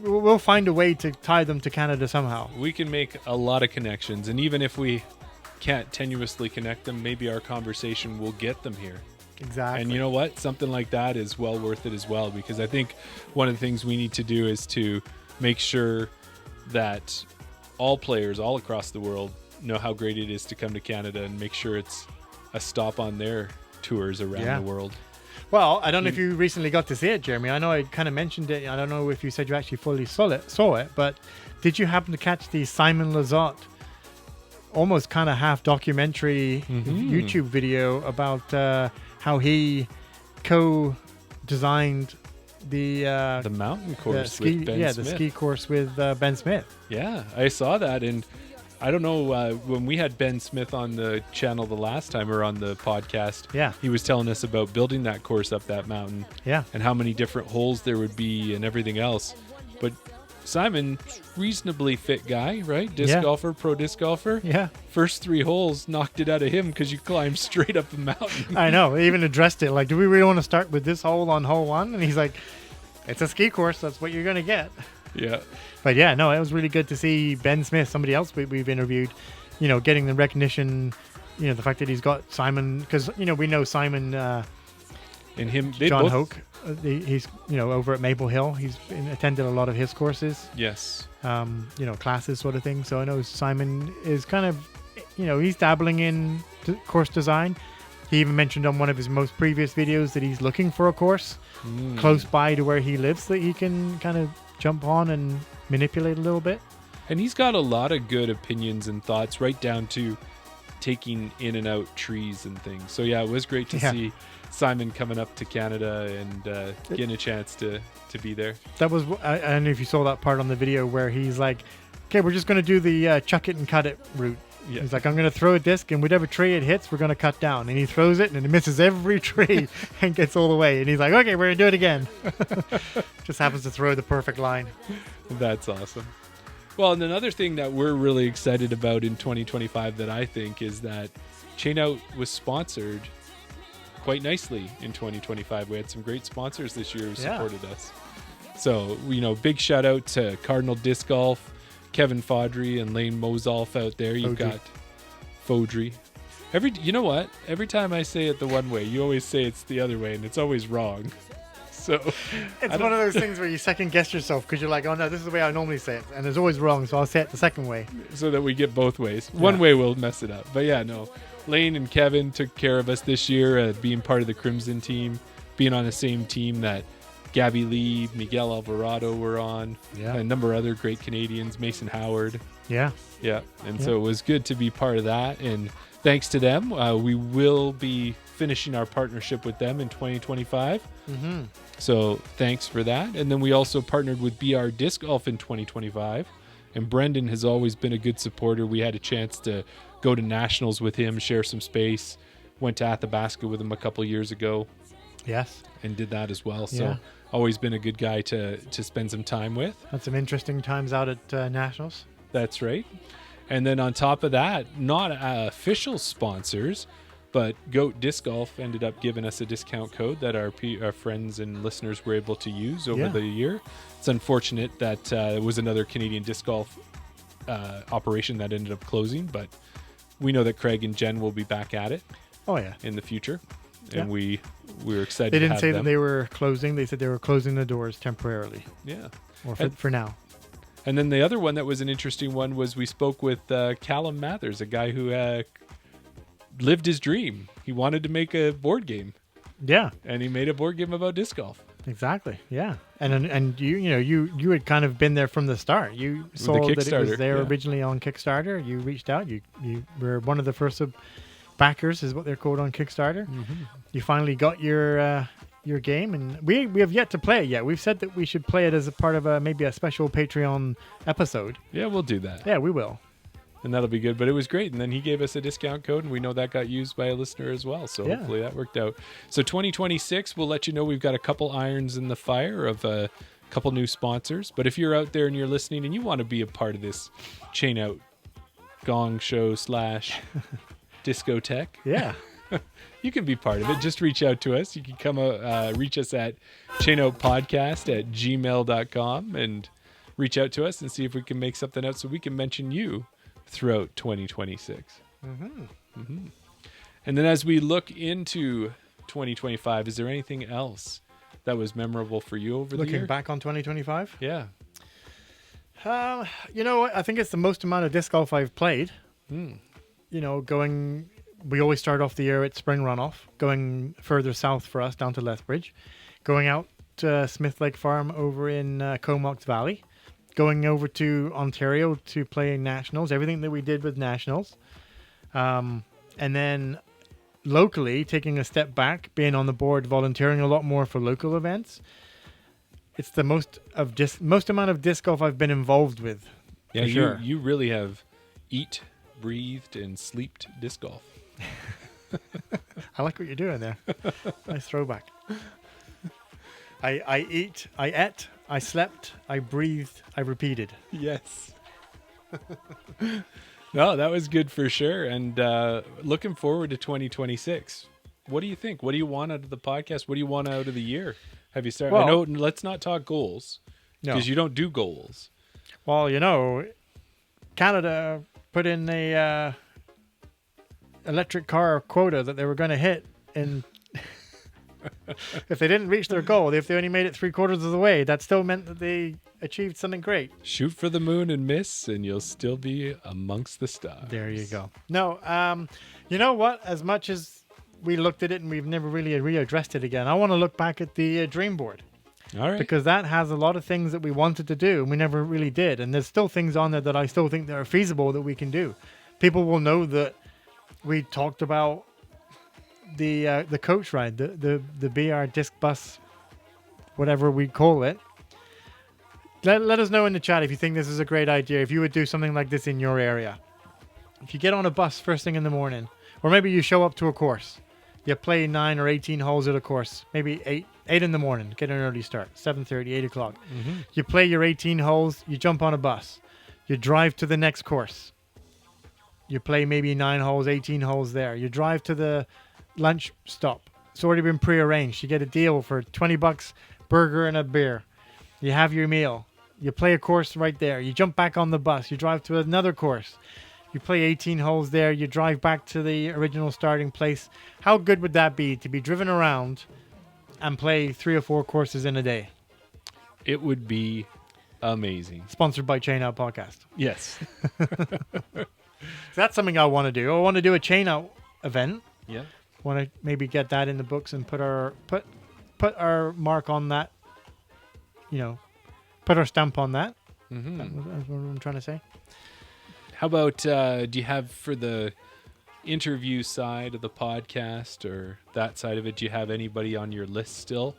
We'll find a way to tie them to Canada somehow. We can make a lot of connections, and even if we can't tenuously connect them, maybe our conversation will get them here. Exactly. And you know what? Something like that is well worth it as well, because I think one of the things we need to do is to make sure that all players all across the world know how great it is to come to Canada, and make sure it's a stop on their tours around Yeah. the world. Well, I don't know if you recently got to see it, Jeremy. I know I kind of mentioned it. I don't know if you said you actually fully saw it, but did you happen to catch the Simon Lizotte almost kind of half documentary YouTube video about how he co-designed the mountain course ski, with Ben the Smith. ski course with Ben Smith. Yeah, I saw that, and I don't know, when we had Ben Smith on the channel the last time, or on the podcast, Yeah. he was telling us about building that course up that mountain, Yeah. and how many different holes there would be and everything else. But Simon, reasonably fit guy, right? Disc Yeah. golfer, pro disc golfer. Yeah. First 3 holes knocked it out of him because you climbed straight up the mountain. I know. He even addressed it. Like, do we really want to start with this hole on hole 1? And he's like, it's a ski course. That's what you're going to get. Yeah. But yeah, no, it was really good to see Ben Smith, somebody else we've interviewed, getting the recognition, the fact that he's got Simon, because, we know Simon, And him, they John both, Hoke, he's, over at Maple Hill. He's attended a lot of his courses, yes. classes sort of thing. So I know Simon is kind of, he's dabbling in course design. He even mentioned on one of his most previous videos that he's looking for a course close by to where he lives that he can kind of jump on and manipulate a little bit. And he's got a lot of good opinions and thoughts, right down to taking in and out trees and things. So yeah, it was great to see Simon coming up to Canada and getting a chance to be there. That was, I don't know if you saw that part on the video where he's like, okay, we're just going to do the chuck it and cut it route. Yeah. He's like, I'm going to throw a disc, and whatever tree it hits, we're going to cut down. And he throws it, and it misses every tree and gets all the way. And he's like, okay, we're going to do it again. Just happens to throw the perfect line. That's awesome. Well, and another thing that we're really excited about in 2025 that I think is that Chain Out was sponsored quite nicely in 2025. We had some great sponsors this year who supported us. So, big shout out to Cardinal Disc Golf, Kevin Fodry and Lane Mosolf out there. You've got Fodry. You know what? Every time I say it the one way, you always say it's the other way, and it's always wrong. So It's one of those things where you second guess yourself because you're like, oh no, this is the way I normally say it, and it's always wrong, so I'll say it the second way. so that we get both ways. One way will mess it up. But yeah, no. Lane and Kevin took care of us this year, being part of the Crimson team, being on the same team that Gabby Lee, Miguel Alvarado were on, Yeah. a number of other great Canadians, Mason Howard. Yeah. Yeah, and so it was good to be part of that. And thanks to them, we will be finishing our partnership with them in 2025. Mm-hmm. So thanks for that. And then we also partnered with BR Disc Golf in 2025. And Brendan has always been a good supporter. We had a chance to go to nationals with him, share some space. Went to Athabasca with him a couple years ago Yes. and did that as well. So Yeah. always been a good guy to spend some time with. Had some interesting times out at Nationals. That's right. And then on top of that, not official sponsors, but Goat Disc Golf ended up giving us a discount code that our friends and listeners were able to use over the year. It's unfortunate that it was another Canadian disc golf operation that ended up closing, but we know that Craig and Jen will be back at it Oh yeah. in the future. Yeah. And we were excited They to didn't have say them. that they were closing. They said they were closing the doors temporarily, Yeah. or And- for now. And then the other one that was an interesting one was we spoke with Callum Mathers, a guy who lived his dream. He wanted to make a board game, Yeah. and he made a board game about disc golf. Exactly. Yeah. And you had kind of been there from the start. You saw that it was Kickstarter, there yeah. originally on Kickstarter. You reached out. You were one of the first backers, is what they're called on Kickstarter. You finally got your game, and we have yet to play it yet. We've said that we should play it as a part of maybe a special Patreon episode. Yeah, we'll do that. Yeah, we will. And that'll be good. But it was great. And then he gave us a discount code, and we know that got used by a listener as well. So Yeah. hopefully that worked out. So 2026, we'll let you know we've got a couple irons in the fire of a couple new sponsors. But if you're out there and you're listening and you want to be a part of this Chain Out Gong Show / discotheque, Yeah. you can be part of it. Just reach out to us. You can come reach us at chainoutpodcast@gmail.com and reach out to us and see if we can make something out so we can mention you throughout 2026. And then as we look into 2025, is there anything else that was memorable for you over the Looking year? back on 2025, Yeah. you know what? I think it's the most amount of disc golf I've played. You know, we always start off the year at Spring Runoff, going further south for us down to Lethbridge, going out to Smith Lake Farm over in Comox Valley, going over to Ontario to play nationals, everything that we did with nationals. And then locally, taking a step back, being on the board, volunteering a lot more for local events. It's the most amount of disc golf I've been involved with. Yeah, for sure. you really have eat, breathed, and sleeped disc golf. I like what you're doing there. Nice throwback. I ate, I ate, I slept, I breathed, I repeated. Yes. No, that was good for sure. And looking forward to 2026. What do you think? What do you want out of the podcast? What do you want out of the year? Have you started? I know. Let's not talk goals because you don't do goals. Well, you know, Canada put in a electric car quota that they were going to hit, and if they didn't reach their goal, if they only made it 3/4 of the way, that still meant that they achieved something great. Shoot for the moon and miss, and you'll still be amongst the stars. There you go. No, you know what? As much as we looked at it and we've never really readdressed it again, I want to look back at the dream board. All right. Because that has a lot of things that we wanted to do and we never really did. And there's still things on there that I still think that are feasible that we can do. People will know that we talked about the coach ride, the BR disc bus, whatever we call it. Let us know in the chat if you think this is a great idea, if you would do something like this in your area. If you get on a bus first thing in the morning, or maybe you show up to a course, you play 9 or 18 holes at a course, maybe 8 in the morning, get an early start, 7:30, 8 o'clock. You play your 18 holes, you jump on a bus, you drive to the next course. You play maybe 9 holes, 18 holes there. You drive to the lunch stop. It's already been prearranged. You get a deal for $20, burger and a beer. You have your meal. You play a course right there. You jump back on the bus. You drive to another course. You play 18 holes there. You drive back to the original starting place. How good would that be to be driven around and play 3 or 4 courses in a day? It would be amazing. Sponsored by Chain Out Podcast. Yes. So that's something I want to do. I want to do a Chain Out event. Yeah. Want to maybe get that in the books and put our mark on that. You know, put our stamp on that. That's what I'm trying to say. How about, do you have for the interview side of the podcast or that side of it, do you have anybody on your list still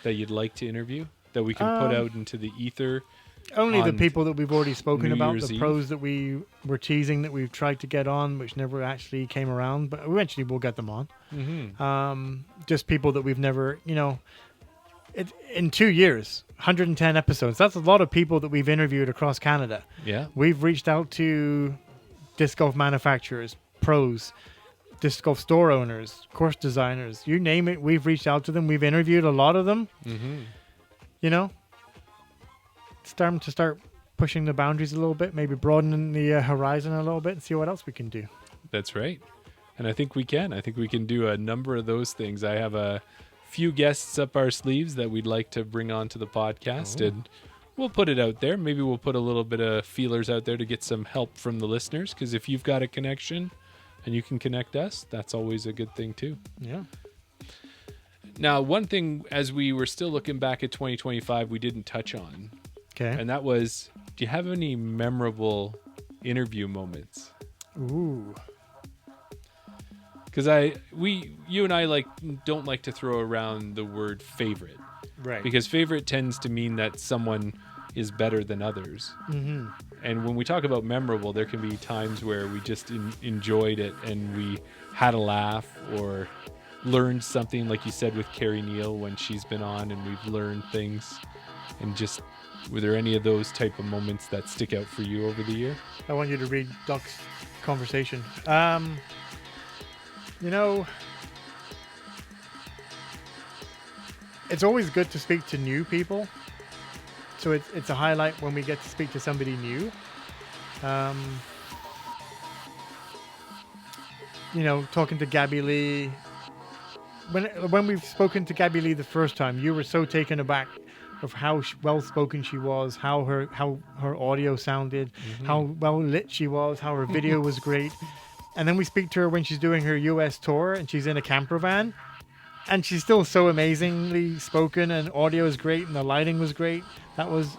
that you'd like to interview that we can put out into the ether? Only the on people that we've already spoken New about, Year's the Eve? pros that we were teasing that we've tried to get on, which never actually came around, but eventually we'll get them on. Just people that we've never, you know, in 2 years, 110 episodes. That's a lot of people that we've interviewed across Canada. Yeah. We've reached out to disc golf manufacturers, pros, disc golf store owners, course designers, you name it. We've reached out to them. We've interviewed a lot of them. You know, it's time to start pushing the boundaries a little bit, maybe broadening the horizon a little bit and see what else we can do. That's right. And I think we can. I think we can do a number of those things. I have a few guests up our sleeves that we'd like to bring onto the podcast, and we'll put it out there. Maybe we'll put a little bit of feelers out there to get some help from the listeners, because if you've got a connection and you can connect us, that's always a good thing too. Yeah. Now, one thing as we were still looking back at 2025, we didn't touch on, Okay. and that was, do you have any memorable interview moments? Ooh. Because you and I don't like to throw around the word favorite, Right. because favorite tends to mean that someone is better than others. Mm-hmm. And when we talk about memorable, there can be times where we just enjoyed it and we had a laugh or learned something, like you said with Carrie Neal when she's been on, and we've learned things. And just, were there any of those type of moments that stick out for you over the year? I want you to read Doc's conversation. You know, it's always good to speak to new people. So it's a highlight when we get to speak to somebody new. You know, talking to Gabby Lee. When we've spoken to Gabby Lee the first time, you were so taken aback of how well spoken she was, how her audio sounded, how well lit she was, how her video was great. And then we speak to her when she's doing her US tour and she's in a camper van, and she's still so amazingly spoken, and audio is great and the lighting was great. That was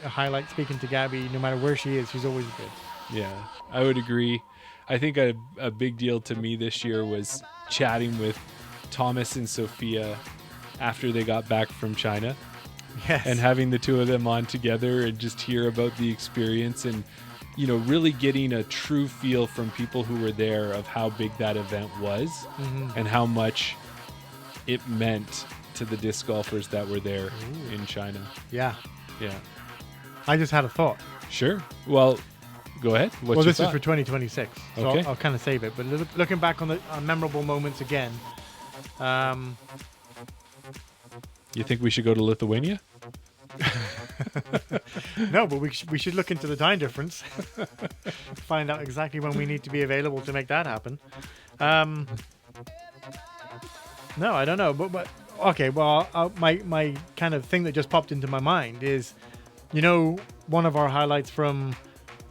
a highlight, speaking to Gabby. No matter where she is, she's always good. Yeah, I would agree. I think a big deal to me this year was chatting with Thomas and Sophia after they got back from China. Yes. And having the two of them on together and just hear about the experience, and really getting a true feel from people who were there of how big that event was and how much it meant to the disc golfers that were there in China. Yeah. Yeah. I just had a thought. Sure. Well, go ahead. What's your This thought? is for 2026, so Okay. I'll kind of save it. But looking back on the memorable moments again, You think we should go to Lithuania? no, but we should look into the time difference, find out exactly when we need to be available to make that happen. No, I don't know, but okay. Well, my kind of thing that just popped into my mind is, one of our highlights from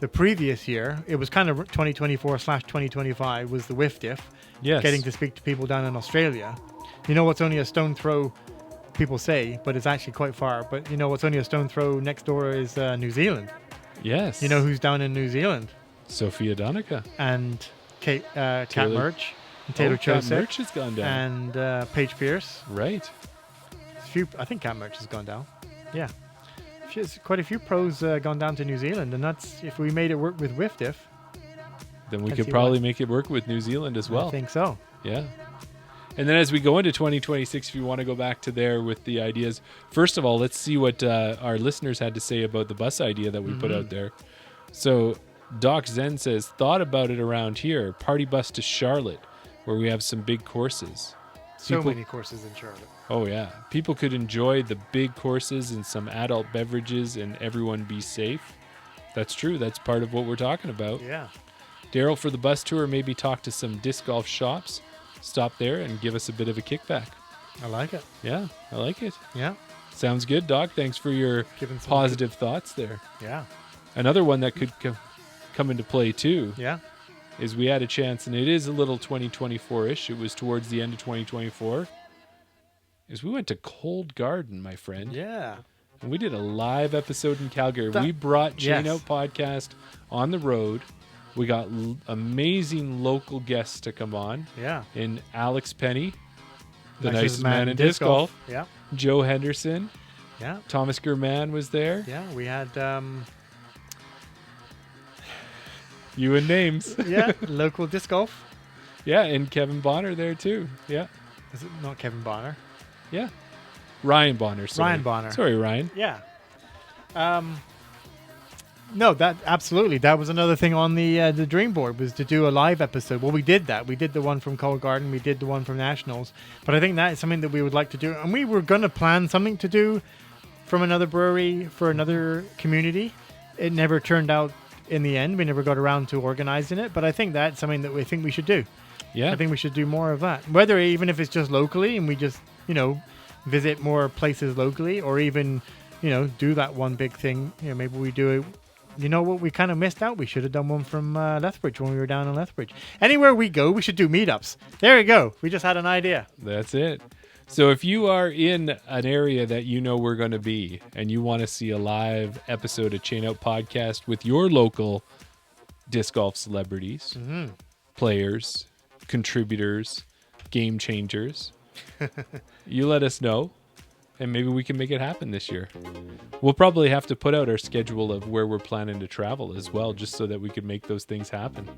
the previous year, it was kind of 2024/2025, was the whiff diff. Yes. Getting to speak to people down in Australia. What's only a stone throw, people say, but it's actually quite far. But what's only a stone throw next door is New Zealand. Yes. You know who's down in New Zealand? Sophia Donica. And Kat Taylor- Murch, and Taylor Kat Chosek, Murch has gone down. and Paige Pierce. Right. I think Kat Murch has gone down. Yeah. She's quite a few pros gone down to New Zealand, and that's, if we made it work with whiff diff. Then we Can could see probably why. make it work with New Zealand as well. I think so. Yeah. And then as we go into 2026, if you want to go back to there with the ideas, first of all, let's see what our listeners had to say about the bus idea that we put out there. So Doc Zen says, thought about it around here, party bus to Charlotte, where we have some big courses. So People- many courses in Charlotte. Oh, yeah. People could enjoy the big courses and some adult beverages and everyone be safe. That's true. That's part of what we're talking about. Yeah. Daryl, for the bus tour, maybe talk to some disc golf shops, stop there and give us a bit of a kickback. I like it. Yeah, I like it. Yeah. Sounds good, Doc. Thanks for your Giving some positive thoughts there. Yeah. Another one that could come into play, too, Yeah. is we had a chance, and it is a little 2024-ish. It was towards the end of 2024. Is we went to Cold Garden, my friend. Yeah. And we did a live episode in Calgary. That- We brought Chain yes. Out Podcast on the road. We got amazing local guests to come on. Yeah. In Alex Penny, the nicest man in disc golf. Yeah. Joe Henderson. Yeah. Thomas German was there. Yeah. We had You and names. local disc golf. Yeah, and Kevin Bonner there too. Yeah. Is it not Kevin Bonner? Yeah. Ryan Bonner. Sorry. Ryan Bonner. Sorry, Ryan. Yeah. No, that absolutely. That was another thing on the dream board, was to do a live episode. Well, we did that. We did the one from Cold Garden. We did the one from Nationals. But I think that is something that we would like to do. And we were going to plan something to do from another brewery for another community. It never turned out in the end. We never got around to organizing it. But I think that's something that we think we should do. Yeah. I think we should do more of that. Whether even if it's just locally and we just, visit more places locally, or even, do that one big thing. Maybe we do it. You know what? We kind of missed out. We should have done one from Lethbridge when we were down in Lethbridge. Anywhere we go, we should do meetups. There you go. We just had an idea. That's it. So if you are in an area that you know we're going to be and you want to see a live episode of Chain Out Podcast with your local disc golf celebrities, players, contributors, game changers, you let us know and maybe we can make it happen this year. We'll probably have to put out our schedule of where we're planning to travel as well, just so that we can make those things happen.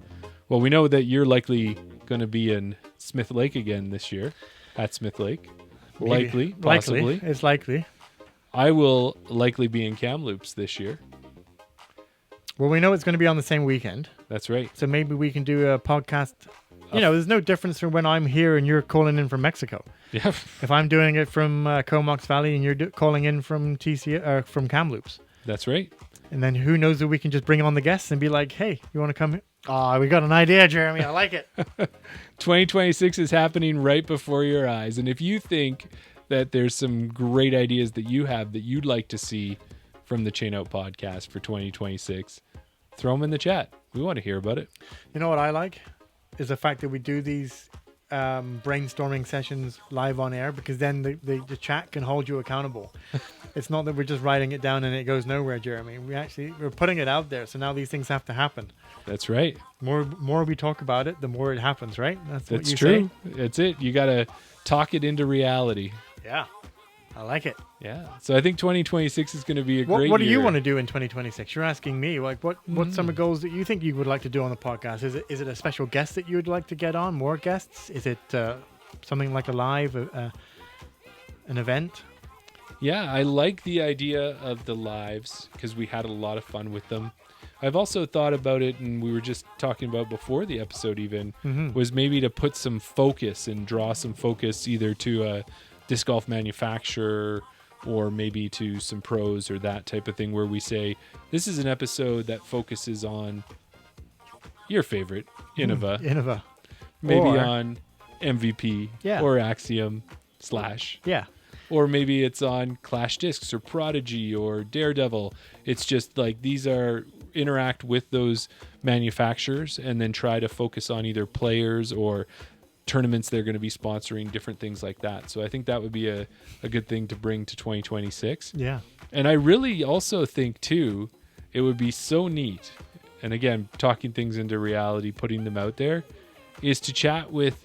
Well, we know that you're likely going to be in Smith Lake again this year, at Smith Lake. Maybe. Possibly. It's likely. I will likely be in Kamloops this year. Well, we know it's going to be on the same weekend. That's right. So maybe we can do a podcast. You know, there's no difference from when I'm here and you're calling in from Mexico. Yeah. If I'm doing it from Comox Valley and you're calling in from from Kamloops. That's right. And then who knows if we can just bring on the guests and be like, hey, you want to come here? Oh, we got an idea, Jeremy. I like it. 2026 is happening right before your eyes. And if you think that there's some great ideas that you have that you'd like to see from the Chain Out Podcast for 2026, throw them in the chat. We want to hear about it. You know what I like? Is the fact that we do these brainstorming sessions live on air, because then the chat can hold you accountable. It's not that we're just writing it down and it goes nowhere, Jeremy. We're putting it out there, so now these things have to happen. That's right. More we talk about it, the more it happens, right? That's what you true. say. That's it. You got to talk it into reality. Yeah, I like it. Yeah. So I think 2026 is going to be a great year. What do you want to do in 2026? You're asking me, like, what's some goals that you think you would like to do on the podcast? Is it a special guest that you would like to get on? More guests? Is it something like a live, an event? Yeah, I like the idea of the lives because we had a lot of fun with them. I've also thought about it, and we were just talking about before the episode even, was maybe to put some focus and draw some focus either to a disc golf manufacturer or maybe to some pros or that type of thing, where we say, this is an episode that focuses on your favorite, Innova. Innova. Maybe Or- on MVP or Axiom / Yeah. or maybe it's on Clash Discs or Prodigy or Daredevil. It's just like these are interact with those manufacturers and then try to focus on either players or tournaments they're going to be sponsoring, different things like that. So I think that would be a good thing to bring to 2026. Yeah. And I really also think, too, it would be so neat, and again, talking things into reality, putting them out there, is to chat with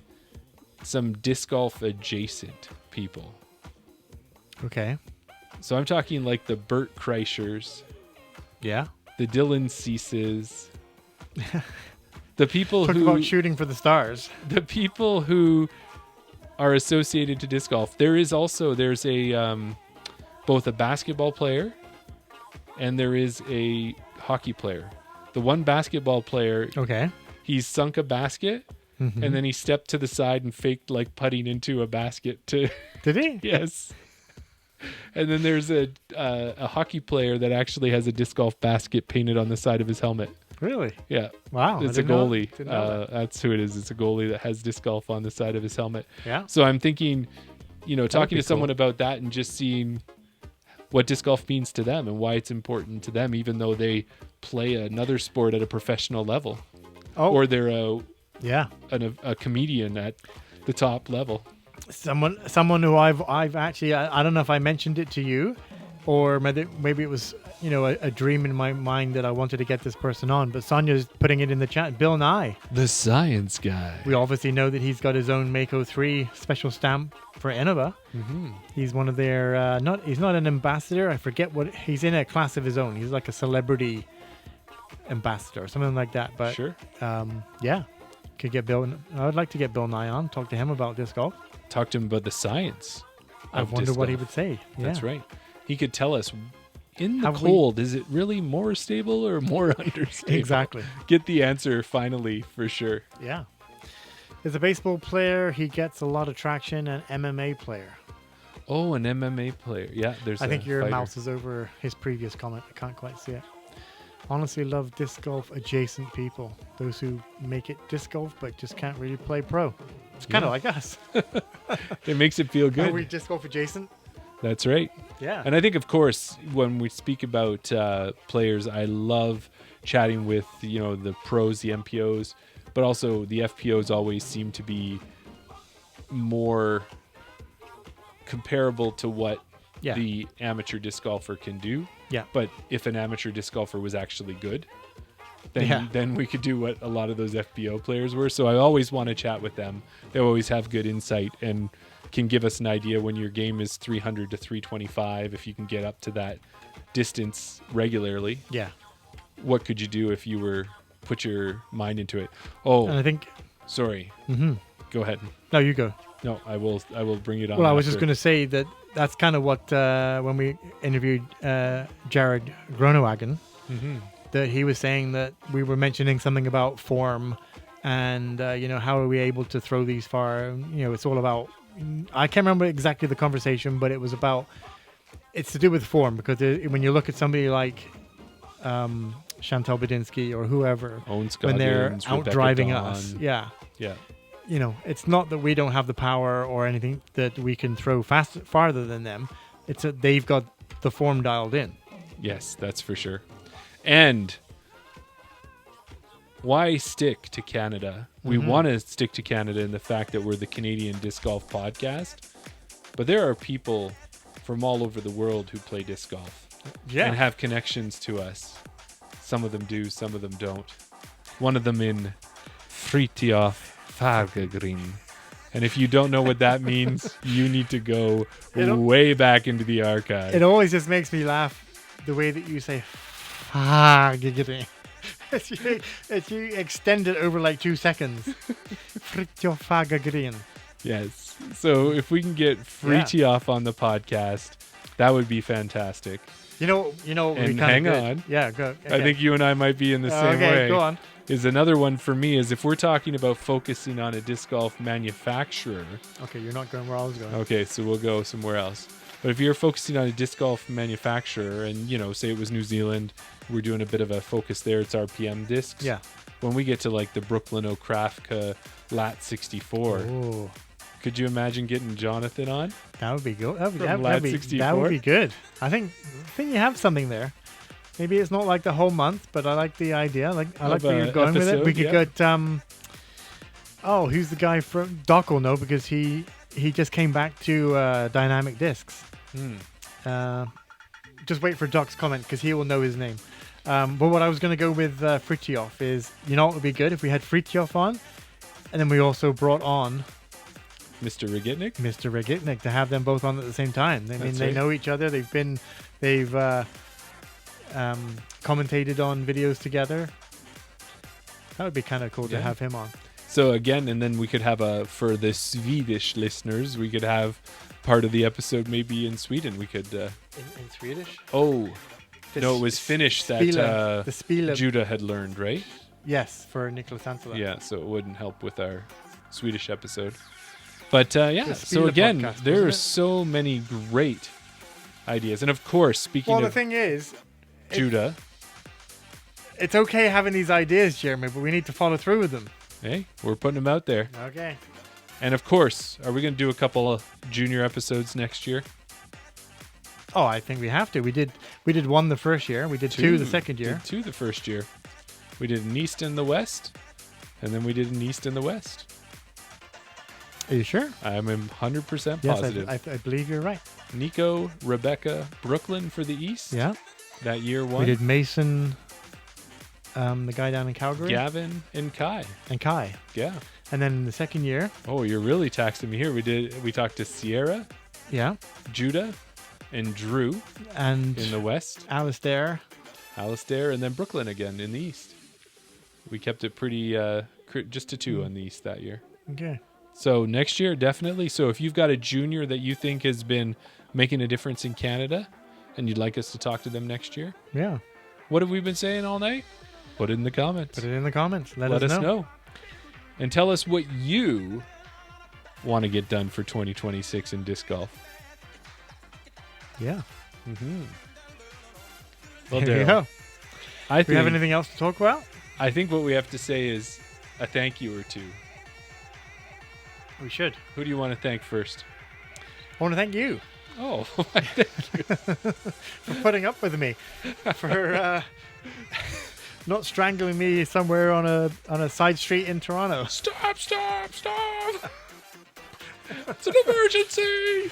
some disc golf adjacent people. Okay. So I'm talking like the Bert Kreischers, Yeah. the Dylan Ceases, the people Talk who about shooting for the stars. the people who are associated to disc golf. There's a both a basketball player and there is a hockey player. The one basketball player, Okay. he's sunk a basket and then he stepped to the side and faked like putting into a basket to Did he? yes. And then there's a hockey player that actually has a disc golf basket painted on the side of his helmet. Really? Yeah. Wow. It's a goalie. Didn't know that. That's who it is. It's a goalie that has disc golf on the side of his helmet. Yeah. So I'm thinking, talking be to someone cool. about that and just seeing what disc golf means to them and why it's important to them, even though they play another sport at a professional level, or they're Yeah. a comedian at the top level. Someone who I've actually, I don't know if I mentioned it to you, or maybe it was a dream in my mind that I wanted to get this person on, but Sonia's putting it in the chat. Bill Nye. The science guy. We obviously know that he's got his own Mako 3 special stamp for Innova. He's one of their he's not an ambassador. I forget what he's in, a class of his own. He's like a celebrity ambassador or something like that. But Sure. yeah, could get Bill. I would like to get Bill Nye on, talk to him about disc golf. Talk to him about the science. I of wonder disc what he golf. would say. That's Yeah. right. He could tell us, in the Have we- cold, is it really more stable or more understable? Exactly. Get the answer finally, for sure. Yeah. As a baseball player, he gets a lot of traction. An MMA player. Oh, an MMA player. Yeah, there's I think your fighter. mouse is over his previous comment. I can't quite see it. Honestly, love disc golf adjacent people. Those who make it disc golf but just can't really play pro. It's kind of like us. It makes it feel Are good. we disc golf adjacent? That's right. Yeah. And I think, of course, when we speak about players, I love chatting with, the pros, the MPOs, but also the FPOs always seem to be more comparable to what Yeah. the amateur disc golfer can do. Yeah. But if an amateur disc golfer was actually good, then Yeah. then we could do what a lot of those FBO players were. So I always want to chat with them. They always have good insight and can give us an idea when your game is 300 to 325, if you can get up to that distance regularly. Yeah. What could you do if you were put your mind into it? Oh, And I think, sorry. Go ahead. no, you go. No, I will bring it on. Well, I was just after. going to say that that's kind of what, when we interviewed Jared Groenewegen, that he was saying that we were mentioning something about form and, how are we able to throw these far? It's all about, I can't remember exactly the conversation, but it was about, it's to do with form because when you look at somebody like Chantal Badinsky or whoever, Owen when they're Scoggins, out Rebecca driving Dawn. us, yeah. Yeah. It's not that we don't have the power or anything that we can throw farther than them. It's that they've got the form dialed in. Yes, that's for sure. And why stick to Canada? We want to stick to Canada in the fact that we're the Canadian Disc Golf Podcast, but there are people from all over the world who play disc golf Yeah. and have connections to us. Some of them do, some of them don't. One of them in Fritjof Fagergren. And if you don't know what that means, you need to go way back into the archive. It always just makes me laugh the way that you say giggity. If you extend it over like 2 seconds. Fritjof Fagergren. Yes. So if we can get Fritjof on the podcast, that would be fantastic. You know what would be And kinda hang good? on. Yeah, go. I think you and I might be in the same okay, way. go on. Is another one for me is if we're talking about focusing on a disc golf manufacturer. Okay, you're not going where I was going. Okay, so we'll go somewhere else. But if you're focusing on a disc golf manufacturer and, say it was New Zealand, we're doing a bit of a focus there. It's RPM discs. Yeah. When we get to like the Brooklyn O'Krafka Lat 64, Oh, could you imagine getting Jonathan on? that would be good. That would, From that, Lad that'd be, 64? that would be good. I think you have something there. Maybe it's not like the whole month, but I like the idea. I like where you're going with it. We could episode, get who's the guy from Doc will know because he just came back to Dynamic Discs. Just wait for Doc's comment because he will know his name. But what I was going to go with Fritjof is, what would be good if we had Fritjof on, and then we also brought on Mr. Rigitnik? Mr. Regitnik to have them both on at the same time. I mean, That's they right. know each other. They've commentated on videos together. That would be kind of cool to Yeah. have him on. So again, and then we could have for the Swedish listeners, we could have part of the episode maybe in Sweden. We could, In Swedish? no, it was Finnish that the Spila. Judah had learned, right? Yes, for Nicholas Hansela. Yeah, so it wouldn't help with our Swedish episode. But yeah, The so Spila again, podcast, there wasn't are it? so many great ideas. And of course, speaking Well, the of thing is, Judah, it's okay having these ideas, Jeremy, but we need to follow through with them. hey, we're putting them out there. Okay. And of course, are we going to do a couple of junior episodes next year? Oh, I think we have to. We did one the first year. We did two the second year. Did two the first year. We did an East and the West, and then we did an East and the West. Are you sure? I'm 100% Yes, positive. I believe you're right. Nico, Rebecca, Brooklyn for the East. Yeah. That year one. We did Mason, the guy down in Calgary, Gavin and Kai. and Kai. Yeah. And then in the second year, Oh, you're really taxing me here. We talked to Sierra, yeah, Judah, and Drew and in the West. Alistair. Alistair, and then Brooklyn again in the East. We kept it pretty just to two on the East that year. Okay. So next year, definitely. So if you've got a junior that you think has been making a difference in Canada and you'd like us to talk to them next year, Yeah. what have we been saying all night? Put it in the comments. Put it in the comments. Let Let us us know. know. And tell us what you want to get done for 2026 in disc golf. Yeah. Mm-hmm. Well, There you Daryl, go. I Do we have think, anything else to talk about? I think what we have to say is a thank you or two. We should. Who do you want to thank first? I want to thank you Oh, for putting up with me, for not strangling me somewhere on a side street in Toronto. stop! It's an emergency!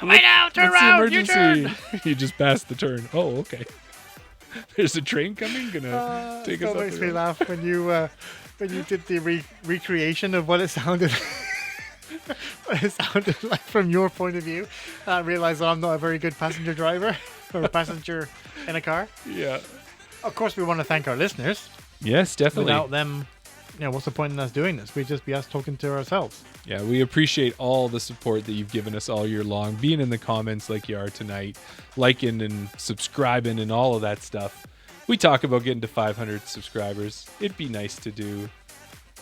Right now, turn What's the around, you turn. emergency? You just passed the turn. Oh, okay. There's a train coming. Gonna take us Still up makes the me road. laugh when you did the recreation of what it sounded what it sounded like from your point of view. I realized that I'm not a very good passenger driver or a passenger in a car. Yeah. Of course, we want to thank our listeners. Yes, definitely. Without them, what's the point in us doing this? We'd just be us talking to ourselves. Yeah, we appreciate all the support that you've given us all year long, being in the comments like you are tonight, liking and subscribing and all of that stuff. We talk about getting to 500 subscribers. It'd be nice to do.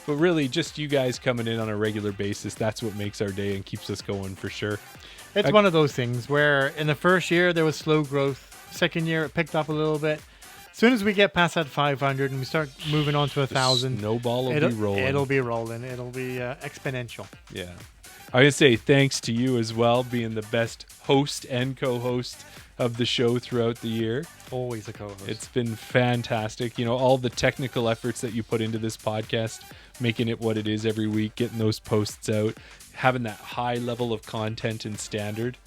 But really, just you guys coming in on a regular basis, that's what makes our day and keeps us going for sure. It's one of those things where in the first year there was slow growth. Second year it picked up a little bit. As soon as we get past that 500 and we start moving on to 1,000, Snowball will be rolling. It'll be rolling. It'll be exponential. Yeah. I gotta say thanks to you as well, being the best host and co-host of the show throughout the year. Always a co-host. It's been fantastic. All the technical efforts that you put into this podcast, making it what it is every week, getting those posts out, having that high level of content and standard.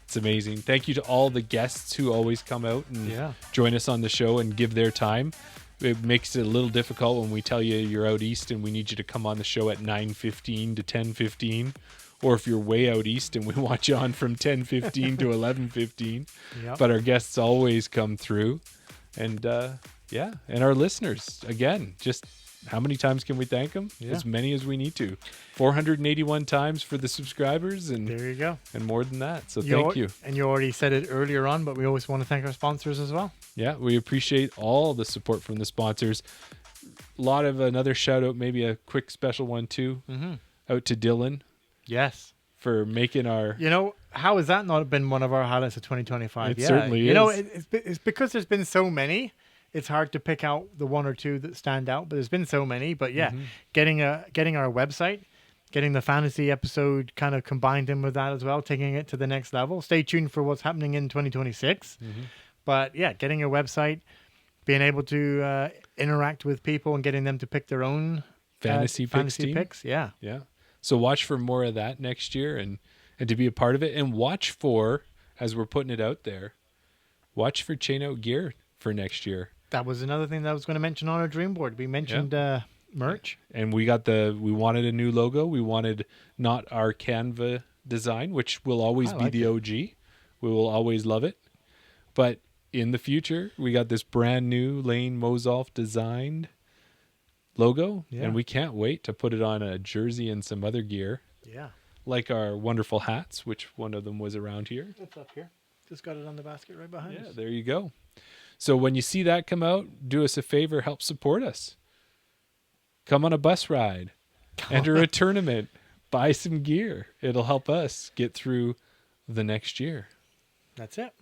It's amazing. Thank you to all the guests who always come out and join us on the show and give their time. It makes it a little difficult when we tell you you're out east and we need you to come on the show at 9:15 to 10:15. Or if you're way out east and we want you on from 10:15 to 11:15. Yep. But our guests always come through. And and our listeners, again, just how many times can we thank them? Yeah. As many as we need to. 481 times for the subscribers and There you go. and more than that. So thank you. And you already said it earlier on, but we always want to thank our sponsors as well. Yeah, we appreciate all the support from the sponsors. A lot of another shout out, maybe a quick special one too, out to Dylan Yes. for making our... How has that not been one of our highlights of 2025? It certainly is. It's because there's been so many. It's hard to pick out the one or two that stand out, but there's been so many. But yeah, getting our website, getting the fantasy episode kind of combined in with that as well, taking it to the next level. Stay tuned for what's happening in 2026. But yeah, getting a website, being able to interact with people and getting them to pick their own Fantasy team. picks. Yeah. Yeah. So watch for more of that next year and to be a part of it. And watch for, as we're putting it out there, watch for Chain Out Gear for next year. That was another thing that I was going to mention on our dream board. We mentioned merch. And we wanted a new logo. We wanted not our Canva design, which will always be the OG. We will always love it. But in the future, we got this brand new Lane Mosolf designed logo. Yeah. And we can't wait to put it on a jersey and some other gear. Yeah. Like our wonderful hats, which one of them was around here. It's up here. Just got it on the basket right behind Yeah, us. there you go. So when you see that come out, do us a favor, help support us. Come on a bus ride, enter a tournament, buy some gear. It'll help us get through the next year. That's it.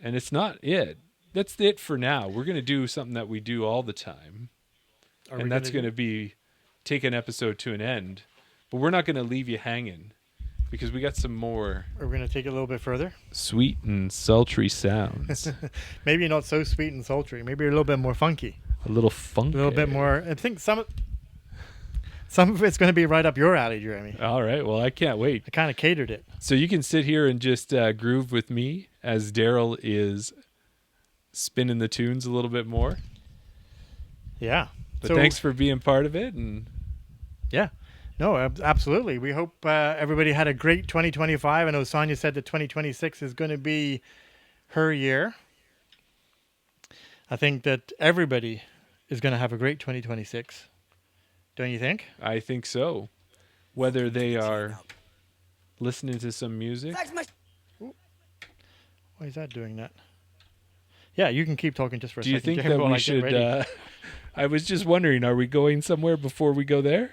And it's not it. That's it for now. We're going to do something that we do all the time. And that's going to be take an episode to an end. But we're not going to leave you hanging because we got some more We're going to take it a little bit further. sweet and sultry sounds. Maybe not so sweet and sultry. Maybe a little bit more funky. A little funky. A little bit more. I think some of it's going to be right up your alley, Jeremy. All right. Well, I can't wait. I kind of catered it. So you can sit here and just groove with me as Daryl is spinning the tunes a little bit more. Yeah. But thanks for being part of it. And yeah. No, absolutely. We hope everybody had a great 2025. I know Sonia said that 2026 is going to be her year. I think that everybody is going to have a great 2026. Don't you think? I think so. Whether they are listening to some music. Why is that doing that? Yeah, you can keep talking just for a Do you second. think Jeremy, that while we I get should... ready. I was just wondering, are we going somewhere before we go there?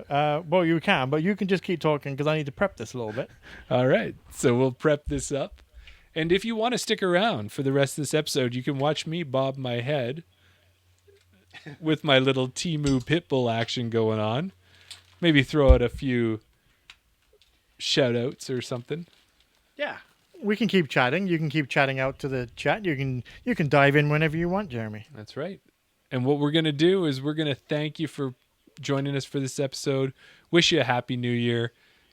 Well, you can, but you can just keep talking because I need to prep this a little bit. All right. So we'll prep this up. And if you want to stick around for the rest of this episode, you can watch me bob my head with my little Timu Pitbull action going on. Maybe throw out a few shout outs or something. Yeah. We can keep chatting. You can keep chatting out to the chat. You can dive in whenever you want, Jeremy. That's right. And what we're going to do is we're going to thank you for joining us for this episode. Wish you a happy new year.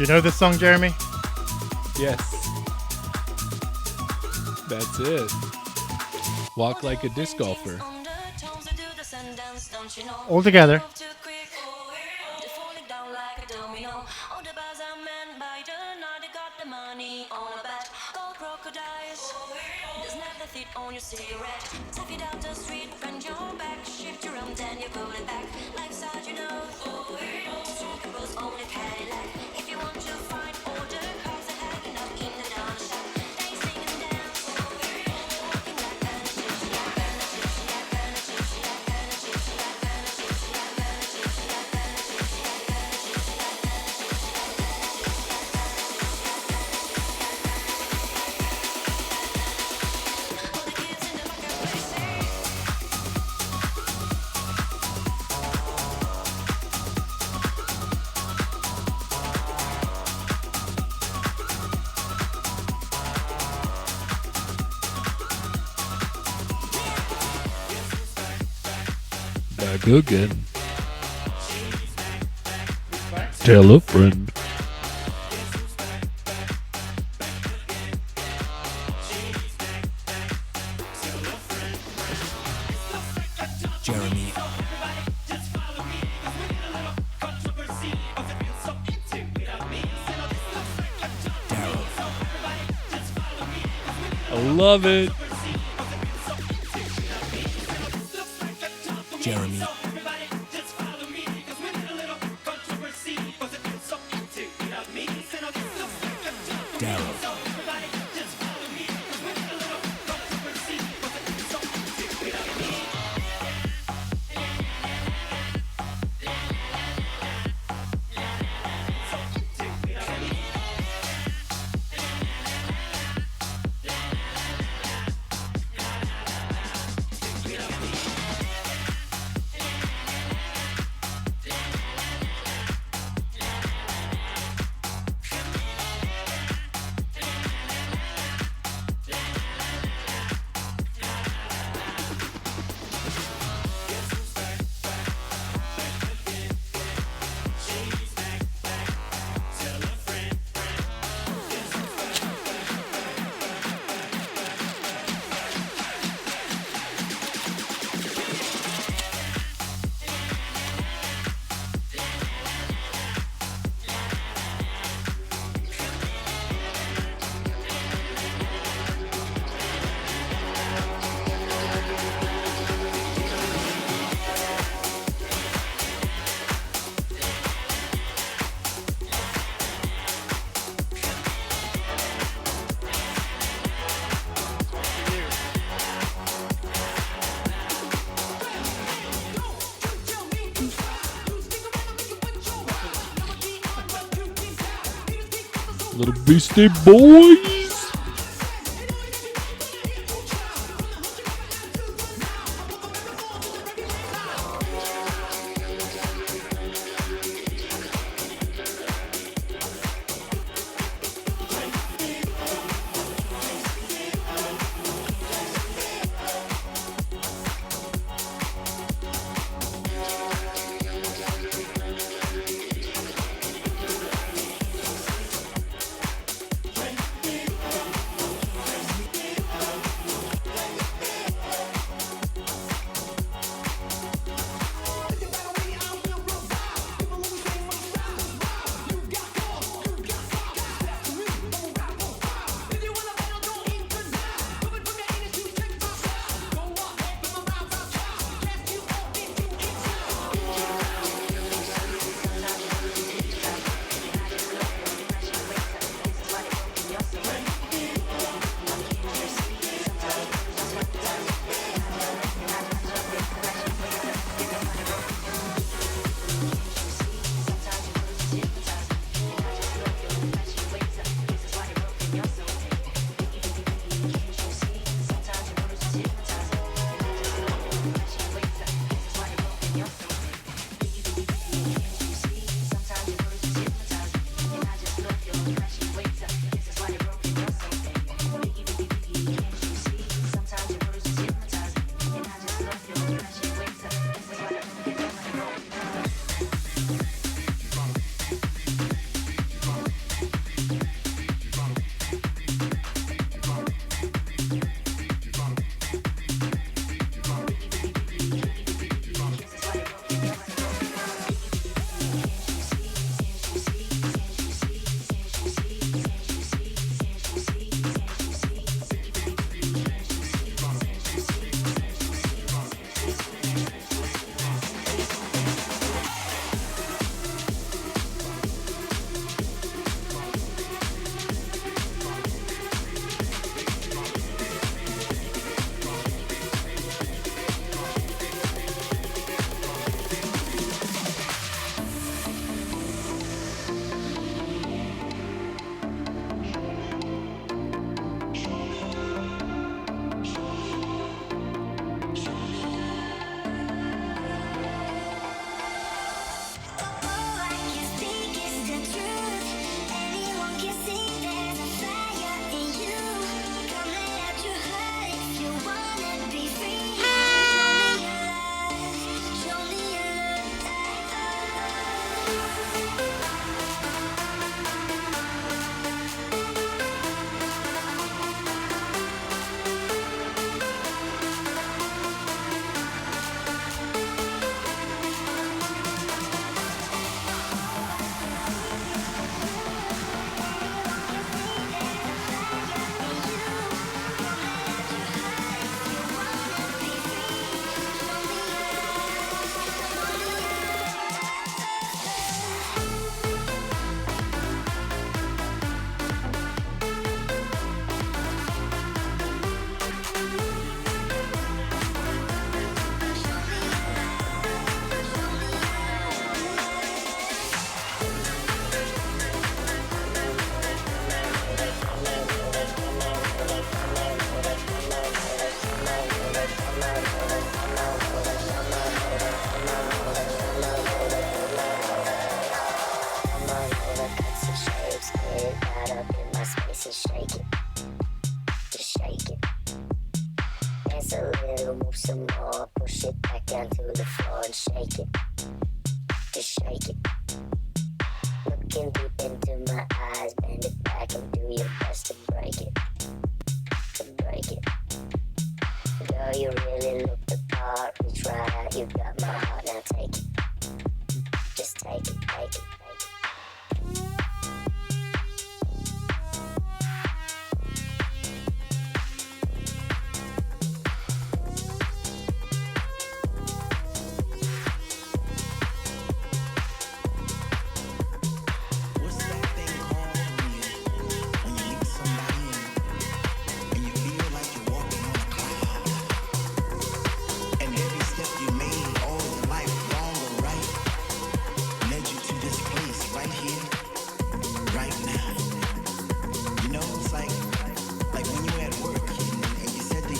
Do you know this song, Jeremy? Yes. That's it. Walk like a disc golfer. All together. On your cigarette, tap it out the street, bend your back, shift your arm, then you pull it back. Life's hard, you know. Smoking goes on the Cadillac. If you want to fight, order cars are hanging up in the down shop. They sing and dance, walking like an Egyptian, like an Egyptian, like an Egyptian, like an Egyptian, like an Egyptian, like an Egyptian, like an Egyptian, like an Back again. Tell a friend. Jeremy. Daryl. I love it. Jeremy. Daryl. Little Beastie Boys. ass and shake it. Just shake it. Dance a little, move some more. Push it back down to the floor and shake it. Just shake it. Looking deep into my eyes, bend it back and do your best to break it. To break it. Girl, you really look the part. Reach right out, you got my heart, now take it. Just take it, take it.